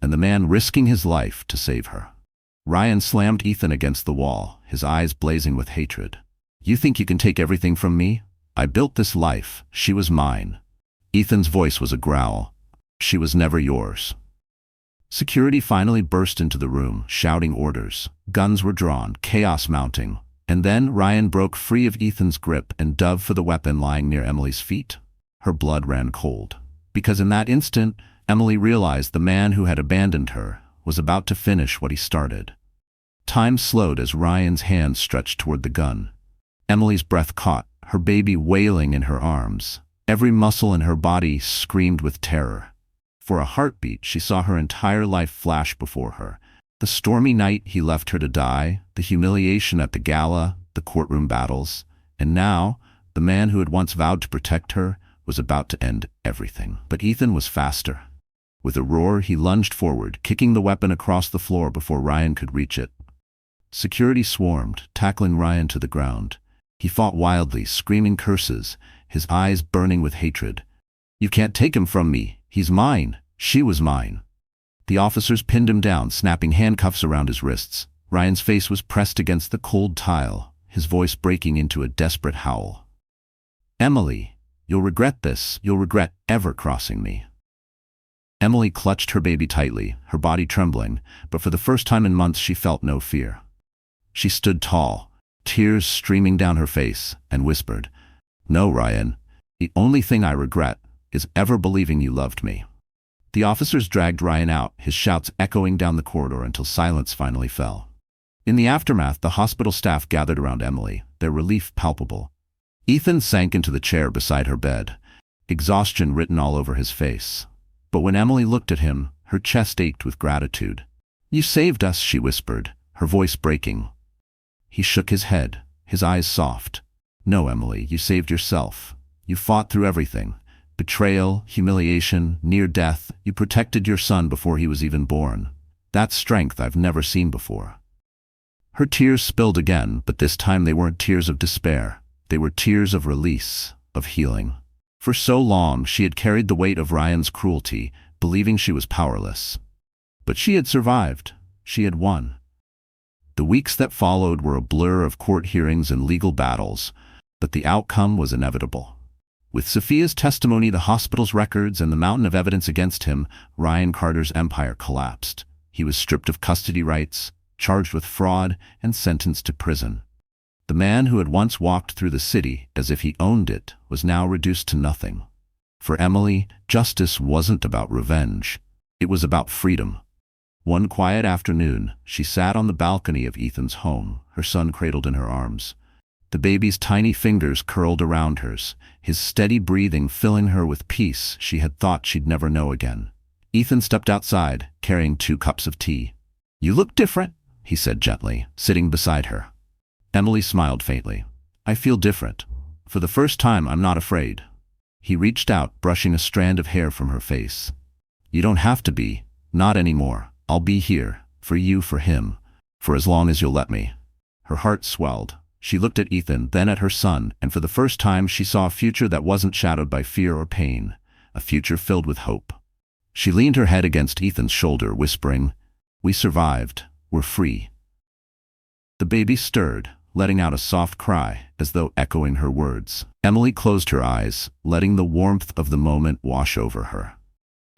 and the man risking his life to save her. Ryan slammed Ethan against the wall, his eyes blazing with hatred. "You think you can take everything from me? I built this life. She was mine." Ethan's voice was a growl. "She was never yours." Security finally burst into the room, shouting orders. Guns were drawn, chaos mounting. And then Ryan broke free of Ethan's grip and dove for the weapon lying near Emily's feet. Her blood ran cold. Because in that instant, Emily realized the man who had abandoned her was about to finish what he started. Time slowed as Ryan's hand stretched toward the gun. Emily's breath caught, her baby wailing in her arms. Every muscle in her body screamed with terror. For a heartbeat, she saw her entire life flash before her. The stormy night he left her to die, the humiliation at the gala, the courtroom battles, and now, the man who had once vowed to protect her was about to end everything. But Ethan was faster. With a roar, he lunged forward, kicking the weapon across the floor before Ryan could reach it. Security swarmed, tackling Ryan to the ground. He fought wildly, screaming curses, his eyes burning with hatred. "You can't take him from me. He's mine. She was mine." The officers pinned him down, snapping handcuffs around his wrists. Ryan's face was pressed against the cold tile, his voice breaking into a desperate howl. "Emily, you'll regret this. You'll regret ever crossing me." Emily clutched her baby tightly, her body trembling, but for the first time in months she felt no fear. She stood tall, tears streaming down her face, and whispered, "No, Ryan, the only thing I regret is ever believing you loved me." The officers dragged Ryan out, his shouts echoing down the corridor until silence finally fell. In the aftermath, the hospital staff gathered around Emily, their relief palpable. Ethan sank into the chair beside her bed, exhaustion written all over his face. But when Emily looked at him, her chest ached with gratitude. "You saved us," she whispered, her voice breaking. He shook his head, his eyes soft. "No, Emily, you saved yourself. You fought through everything. Betrayal, humiliation, near death. You protected your son before he was even born. That's strength I've never seen before." Her tears spilled again, but this time they weren't tears of despair. They were tears of release, of healing. For so long, she had carried the weight of Ryan's cruelty, believing she was powerless. But she had survived. She had won. The weeks that followed were a blur of court hearings and legal battles, but the outcome was inevitable. With Sophia's testimony, the hospital's records, and the mountain of evidence against him, Ryan Carter's empire collapsed. He was stripped of custody rights, charged with fraud, and sentenced to prison. The man who had once walked through the city as if he owned it was now reduced to nothing. For Emily, justice wasn't about revenge. It was about freedom. One quiet afternoon, she sat on the balcony of Ethan's home, her son cradled in her arms. The baby's tiny fingers curled around hers, his steady breathing filling her with peace she had thought she'd never know again. Ethan stepped outside, carrying 2 cups of tea. "You look different," he said gently, sitting beside her. Emily smiled faintly. "I feel different. For the first time, I'm not afraid." He reached out, brushing a strand of hair from her face. "You don't have to be. Not anymore. I'll be here. For you, for him. For as long as you'll let me." Her heart swelled. She looked at Ethan, then at her son, and for the first time she saw a future that wasn't shadowed by fear or pain, a future filled with hope. She leaned her head against Ethan's shoulder, whispering, "We survived. We're free." The baby stirred, letting out a soft cry, as though echoing her words. Emily closed her eyes, letting the warmth of the moment wash over her.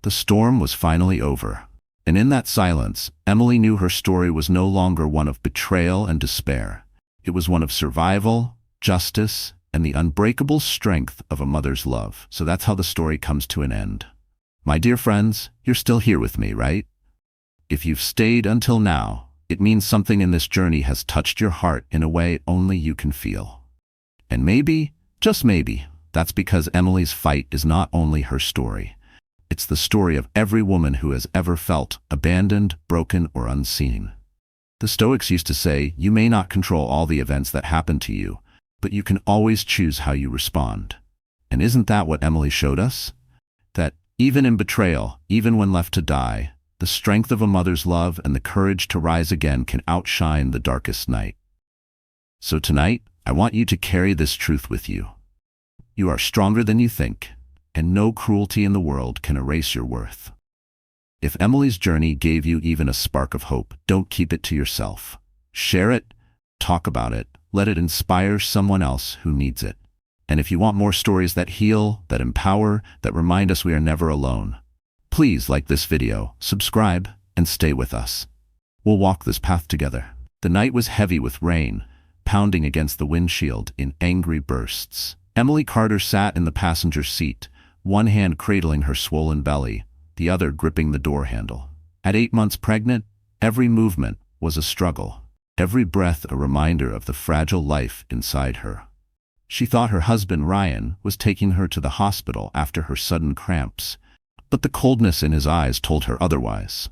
The storm was finally over, and in that silence, Emily knew her story was no longer one of betrayal and despair. It was one of survival, justice, and the unbreakable strength of a mother's love. So that's how the story comes to an end. My dear friends, you're still here with me, right? If you've stayed until now, it means something in this journey has touched your heart in a way only you can feel. And maybe, just maybe, that's because Emily's fight is not only her story. It's the story of every woman who has ever felt abandoned, broken, or unseen. The Stoics used to say, you may not control all the events that happen to you, but you can always choose how you respond. And isn't that what Emily showed us? That even in betrayal, even when left to die, the strength of a mother's love and the courage to rise again can outshine the darkest night. So tonight, I want you to carry this truth with you. You are stronger than you think, and no cruelty in the world can erase your worth. If Emily's journey gave you even a spark of hope, don't keep it to yourself. Share it, talk about it, let it inspire someone else who needs it. And if you want more stories that heal, that empower, that remind us we are never alone, please like this video, subscribe, and stay with us. We'll walk this path together. The night was heavy with rain, pounding against the windshield in angry bursts. Emily Carter sat in the passenger seat, one hand cradling her swollen belly, the other gripping the door handle. At 8 months pregnant, every movement was a struggle, every breath a reminder of the fragile life inside her. She thought her husband Ryan was taking her to the hospital after her sudden cramps, but the coldness in his eyes told her otherwise.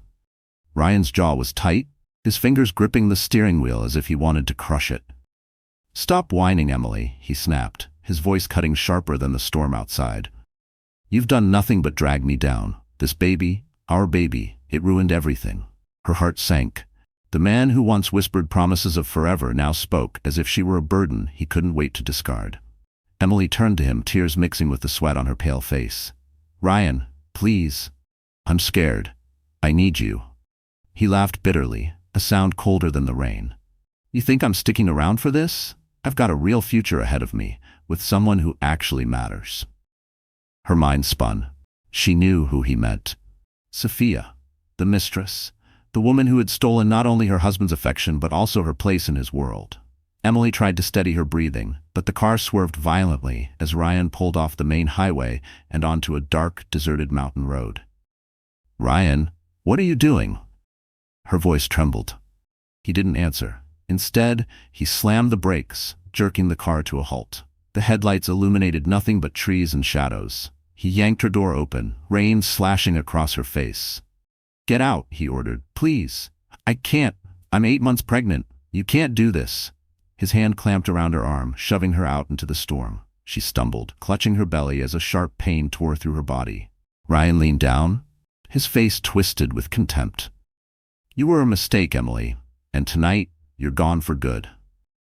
Ryan's jaw was tight, his fingers gripping the steering wheel as if he wanted to crush it. "Stop whining, Emily," he snapped, his voice cutting sharper than the storm outside. "You've done nothing but drag me down. This baby, our baby, it ruined everything." Her heart sank. The man who once whispered promises of forever now spoke as if she were a burden he couldn't wait to discard. Emily turned to him, tears mixing with the sweat on her pale face. "Ryan, please. I'm scared. I need you." He laughed bitterly, a sound colder than the rain. "You think I'm sticking around for this? I've got a real future ahead of me, with someone who actually matters." Her mind spun. She knew who he meant. Sophia, the mistress, the woman who had stolen not only her husband's affection but also her place in his world. Emily tried to steady her breathing, but the car swerved violently as Ryan pulled off the main highway and onto a dark, deserted mountain road. "Ryan, what are you doing?" Her voice trembled. He didn't answer. Instead, he slammed the brakes, jerking the car to a halt. The headlights illuminated nothing but trees and shadows. He yanked her door open, rain slashing across her face. "Get out," he ordered. "Please. I can't. I'm 8 months pregnant. You can't do this." His hand clamped around her arm, shoving her out into the storm. She stumbled, clutching her belly as a sharp pain tore through her body. Ryan leaned down, his face twisted with contempt. "You were a mistake, Emily, and tonight, you're gone for good."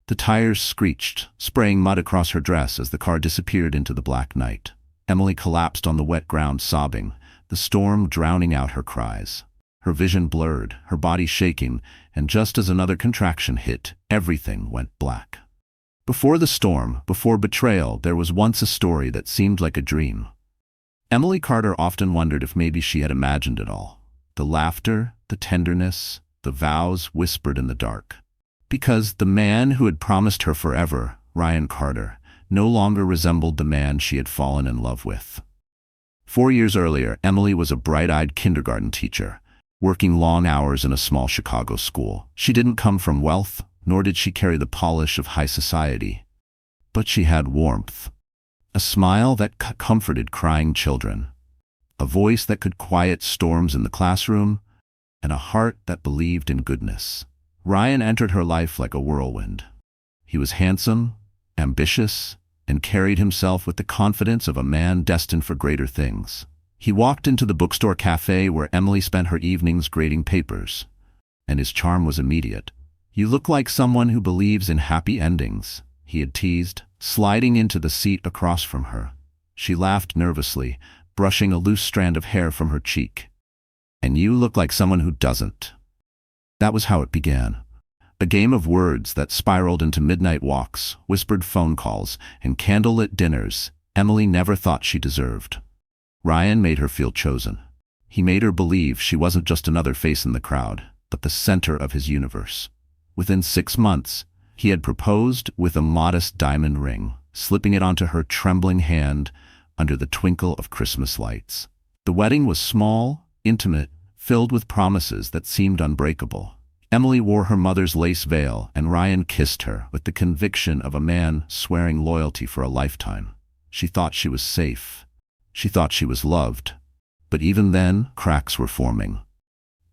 The tires screeched, spraying mud across her dress as the car disappeared into the black night. Emily collapsed on the wet ground, sobbing, the storm drowning out her cries. Her vision blurred, her body shaking, and just as another contraction hit, everything went black. Before the storm, before betrayal, there was once a story that seemed like a dream. Emily Carter often wondered if maybe she had imagined it all. The laughter, the tenderness, the vows whispered in the dark. Because the man who had promised her forever, Ryan Carter, no longer resembled the man she had fallen in love with. 4 years earlier, Emily was a bright-eyed kindergarten teacher, working long hours in a small Chicago school. She didn't come from wealth, nor did she carry the polish of high society. But she had warmth. A smile that comforted crying children. A voice that could quiet storms in the classroom, and a heart that believed in goodness. Ryan entered her life like a whirlwind. He was handsome, ambitious, and carried himself with the confidence of a man destined for greater things. He walked into the bookstore cafe where Emily spent her evenings grading papers, and his charm was immediate. "You look like someone who believes in happy endings," he had teased, sliding into the seat across from her. She laughed nervously, brushing a loose strand of hair from her cheek. "And you look like someone who doesn't." That was how it began. A game of words that spiraled into midnight walks, whispered phone calls, and candlelit dinners Emily never thought she deserved. Ryan made her feel chosen. He made her believe she wasn't just another face in the crowd, but the center of his universe. Within 6 months, he had proposed with a modest diamond ring, slipping it onto her trembling hand under the twinkle of Christmas lights. The wedding was small, intimate, filled with promises that seemed unbreakable. Emily wore her mother's lace veil, and Ryan kissed her with the conviction of a man swearing loyalty for a lifetime. She thought she was safe. She thought she was loved. But even then, cracks were forming.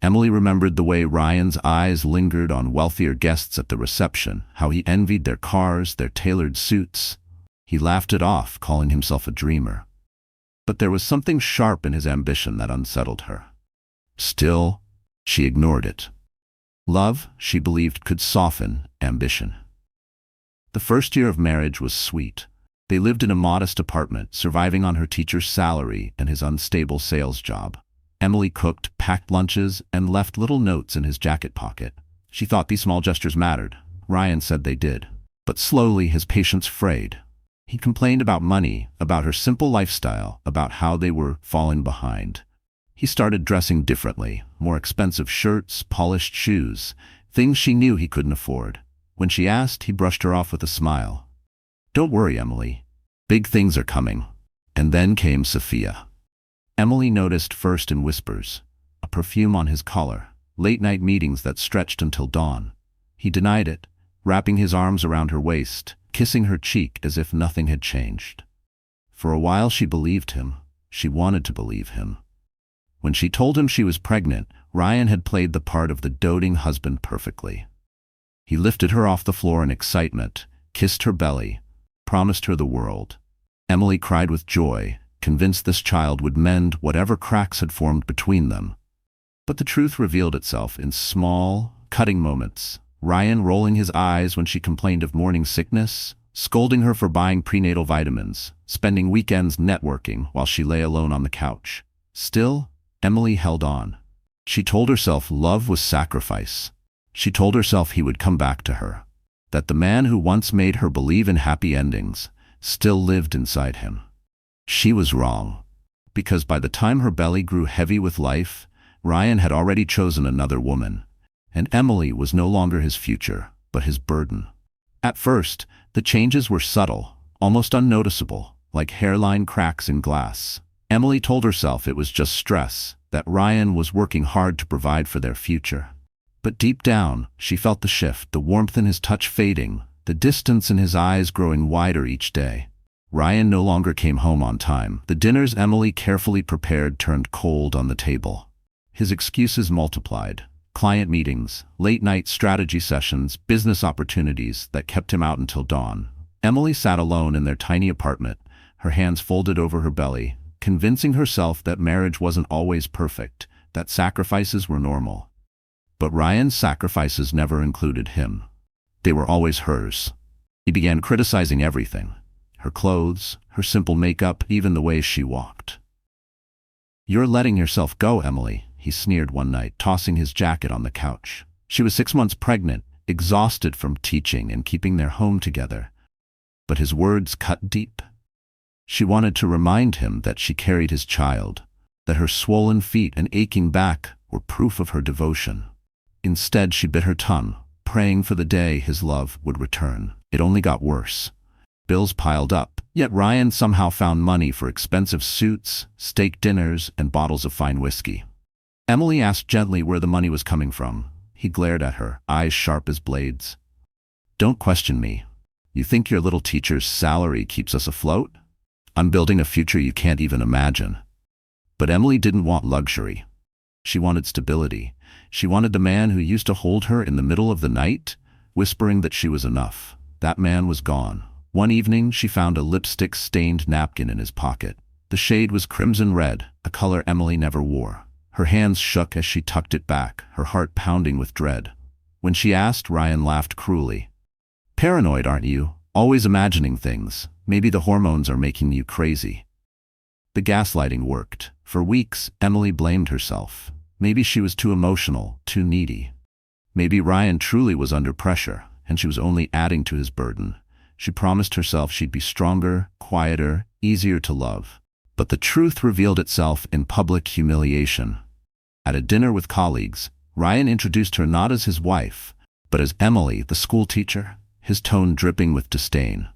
Emily remembered the way Ryan's eyes lingered on wealthier guests at the reception, how he envied their cars, their tailored suits. He laughed it off, calling himself a dreamer. But there was something sharp in his ambition that unsettled her. Still, she ignored it. Love, she believed, could soften ambition. The first year of marriage was sweet. They lived in a modest apartment, surviving on her teacher's salary and his unstable sales job. Emily cooked, packed lunches, and left little notes in his jacket pocket. She thought these small gestures mattered. Ryan said they did. But slowly his patience frayed. He complained about money, about her simple lifestyle, about how they were falling behind. He started dressing differently, more expensive shirts, polished shoes, things she knew he couldn't afford. When she asked, he brushed her off with a smile. "Don't worry, Emily. Big things are coming." And then came Sophia. Emily noticed first in whispers, a perfume on his collar, late-night meetings that stretched until dawn. He denied it, wrapping his arms around her waist, kissing her cheek as if nothing had changed. For a while she believed him. She wanted to believe him. When she told him she was pregnant, Ryan had played the part of the doting husband perfectly. He lifted her off the floor in excitement, kissed her belly, promised her the world. Emily cried with joy, convinced this child would mend whatever cracks had formed between them. But the truth revealed itself in small, cutting moments. Ryan rolling his eyes when she complained of morning sickness, scolding her for buying prenatal vitamins, spending weekends networking while she lay alone on the couch. Still, Emily held on. She told herself love was sacrifice. She told herself he would come back to her, that the man who once made her believe in happy endings still lived inside him. She was wrong, because by the time her belly grew heavy with life, Ryan had already chosen another woman, and Emily was no longer his future, but his burden. At first, the changes were subtle, almost unnoticeable, like hairline cracks in glass. Emily told herself it was just stress, that Ryan was working hard to provide for their future. But deep down, she felt the shift, the warmth in his touch fading, the distance in his eyes growing wider each day. Ryan no longer came home on time. The dinners Emily carefully prepared turned cold on the table. His excuses multiplied. Client meetings, late-night strategy sessions, business opportunities that kept him out until dawn. Emily sat alone in their tiny apartment, her hands folded over her belly, convincing herself that marriage wasn't always perfect, that sacrifices were normal. But Ryan's sacrifices never included him. They were always hers. He began criticizing everything. Her clothes, her simple makeup, even the way she walked. "You're letting yourself go, Emily," he sneered one night, tossing his jacket on the couch. She was 6 months pregnant, exhausted from teaching and keeping their home together. But his words cut deep. She wanted to remind him that she carried his child, that her swollen feet and aching back were proof of her devotion. Instead, she bit her tongue, praying for the day his love would return. It only got worse. Bills piled up, yet Ryan somehow found money for expensive suits, steak dinners, and bottles of fine whiskey. Emily asked gently where the money was coming from. He glared at her, eyes sharp as blades. "Don't question me. You think your little teacher's salary keeps us afloat? I'm building a future you can't even imagine." But Emily didn't want luxury. She wanted stability. She wanted the man who used to hold her in the middle of the night, whispering that she was enough. That man was gone. One evening, she found a lipstick-stained napkin in his pocket. The shade was crimson red, a color Emily never wore. Her hands shook as she tucked it back, her heart pounding with dread. When she asked, Ryan laughed cruelly. "Paranoid, aren't you? Always imagining things. Maybe the hormones are making you crazy." The gaslighting worked. For weeks, Emily blamed herself. Maybe she was too emotional, too needy. Maybe Ryan truly was under pressure, and she was only adding to his burden. She promised herself she'd be stronger, quieter, easier to love. But the truth revealed itself in public humiliation. At a dinner with colleagues, Ryan introduced her not as his wife, but as Emily, the school teacher, his tone dripping with disdain.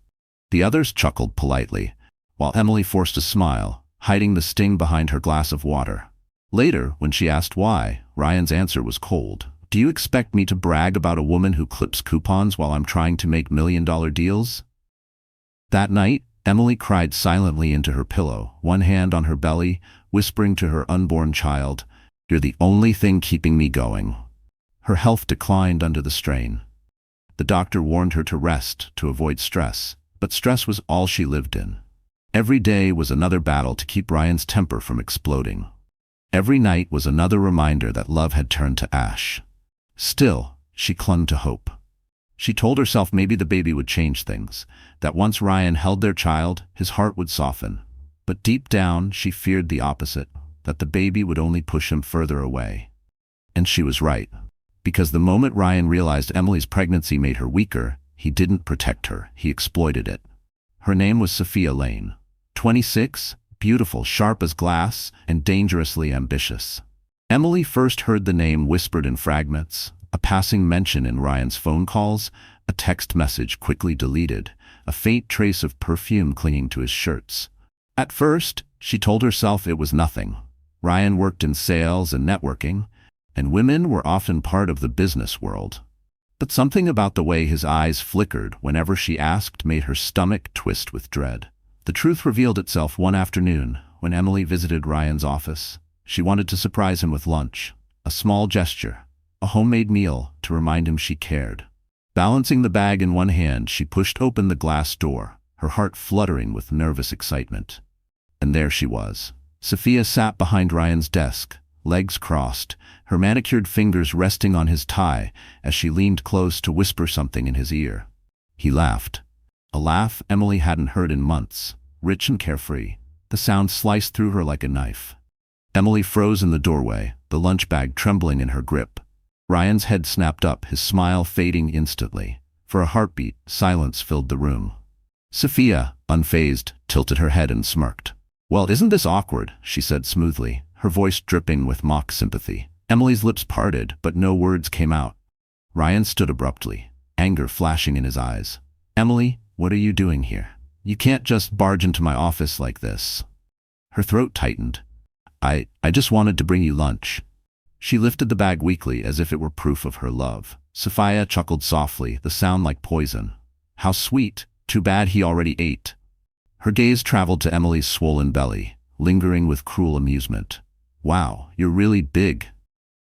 The others chuckled politely, while Emily forced a smile, hiding the sting behind her glass of water. Later, when she asked why, Ryan's answer was cold. "Do you expect me to brag about a woman who clips coupons while I'm trying to make million-dollar deals?" That night, Emily cried silently into her pillow, one hand on her belly, whispering to her unborn child, You're the only thing keeping me going." Her health declined under the strain. The doctor warned her to rest, to avoid stress, but stress was all she lived in. Every day was another battle to keep Ryan's temper from exploding. Every night was another reminder that love had turned to ash. Still, she clung to hope. She told herself maybe the baby would change things, that once Ryan held their child, his heart would soften. But deep down, she feared the opposite, that the baby would only push him further away. And she was right. Because the moment Ryan realized Emily's pregnancy made her weaker, he didn't protect her, he exploited it. Her name was Sophia Lane. 26, beautiful, sharp as glass, and dangerously ambitious. Emily first heard the name whispered in fragments, a passing mention in Ryan's phone calls, a text message quickly deleted, a faint trace of perfume clinging to his shirts. At first, she told herself it was nothing. Ryan worked in sales and networking, and women were often part of the business world. But something about the way his eyes flickered whenever she asked made her stomach twist with dread. The truth revealed itself one afternoon when Emily visited Ryan's office. She wanted to surprise him with lunch, a small gesture, a homemade meal to remind him she cared. Balancing the bag in one hand, she pushed open the glass door, her heart fluttering with nervous excitement. And there she was. Sophia sat behind Ryan's desk, legs crossed, her manicured fingers resting on his tie as she leaned close to whisper something in his ear. He laughed. A laugh Emily hadn't heard in months, rich and carefree. The sound sliced through her like a knife. Emily froze in the doorway, the lunch bag trembling in her grip. Ryan's head snapped up, his smile fading instantly. For a heartbeat, silence filled the room. Sophia, unfazed, tilted her head and smirked. "Well, isn't this awkward?" she said smoothly, her voice dripping with mock sympathy. Emily's lips parted, but no words came out. Ryan stood abruptly, anger flashing in his eyes. "Emily, what are you doing here? You can't just barge into my office like this." Her throat tightened. I just wanted to bring you lunch." She lifted the bag weakly as if it were proof of her love. Sophia chuckled softly, the sound like poison. "How sweet. Too bad he already ate." Her gaze traveled to Emily's swollen belly, lingering with cruel amusement. "Wow, you're really big."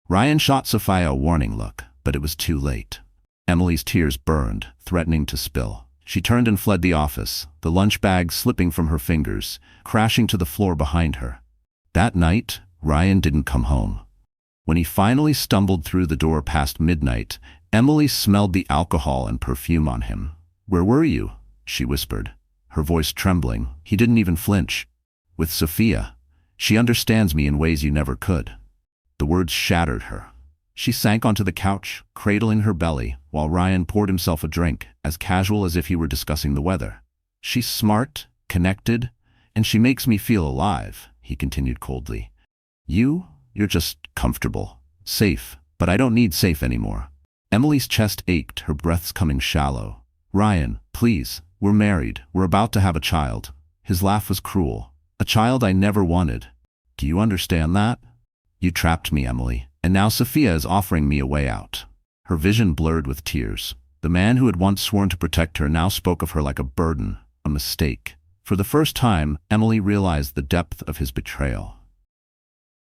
Ryan shot Sophia a warning look, but it was too late. Emily's tears burned, threatening to spill. She turned and fled the office, the lunch bag slipping from her fingers, crashing to the floor behind her. That night, Ryan didn't come home. When he finally stumbled through the door past midnight, Emily smelled the alcohol and perfume on him. "Where were you?" she whispered, her voice trembling. He didn't even flinch. "With Sophia. She understands me in ways you never could." The words shattered her. She sank onto the couch, cradling her belly, while Ryan poured himself a drink, as casual as if he were discussing the weather. "She's smart, connected, and she makes me feel alive," he continued coldly. You're just comfortable, safe, but I don't need safe anymore." Emily's chest ached, her breaths coming shallow. "Ryan, please, we're married, we're about to have a child." His laugh was cruel. "A child I never wanted. Do you understand that? You trapped me, Emily, and now Sophia is offering me a way out." Her vision blurred with tears. The man who had once sworn to protect her now spoke of her like a burden, a mistake. For the first time, Emily realized the depth of his betrayal.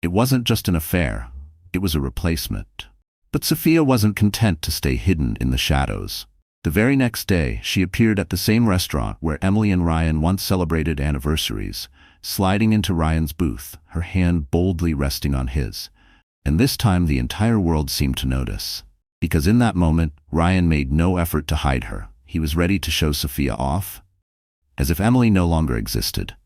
It wasn't just an affair, it was a replacement. But Sophia wasn't content to stay hidden in the shadows. The very next day, she appeared at the same restaurant where Emily and Ryan once celebrated anniversaries, sliding into Ryan's booth, her hand boldly resting on his. And this time the entire world seemed to notice. Because in that moment, Ryan made no effort to hide her. He was ready to show Sophia off, as if Emily no longer existed.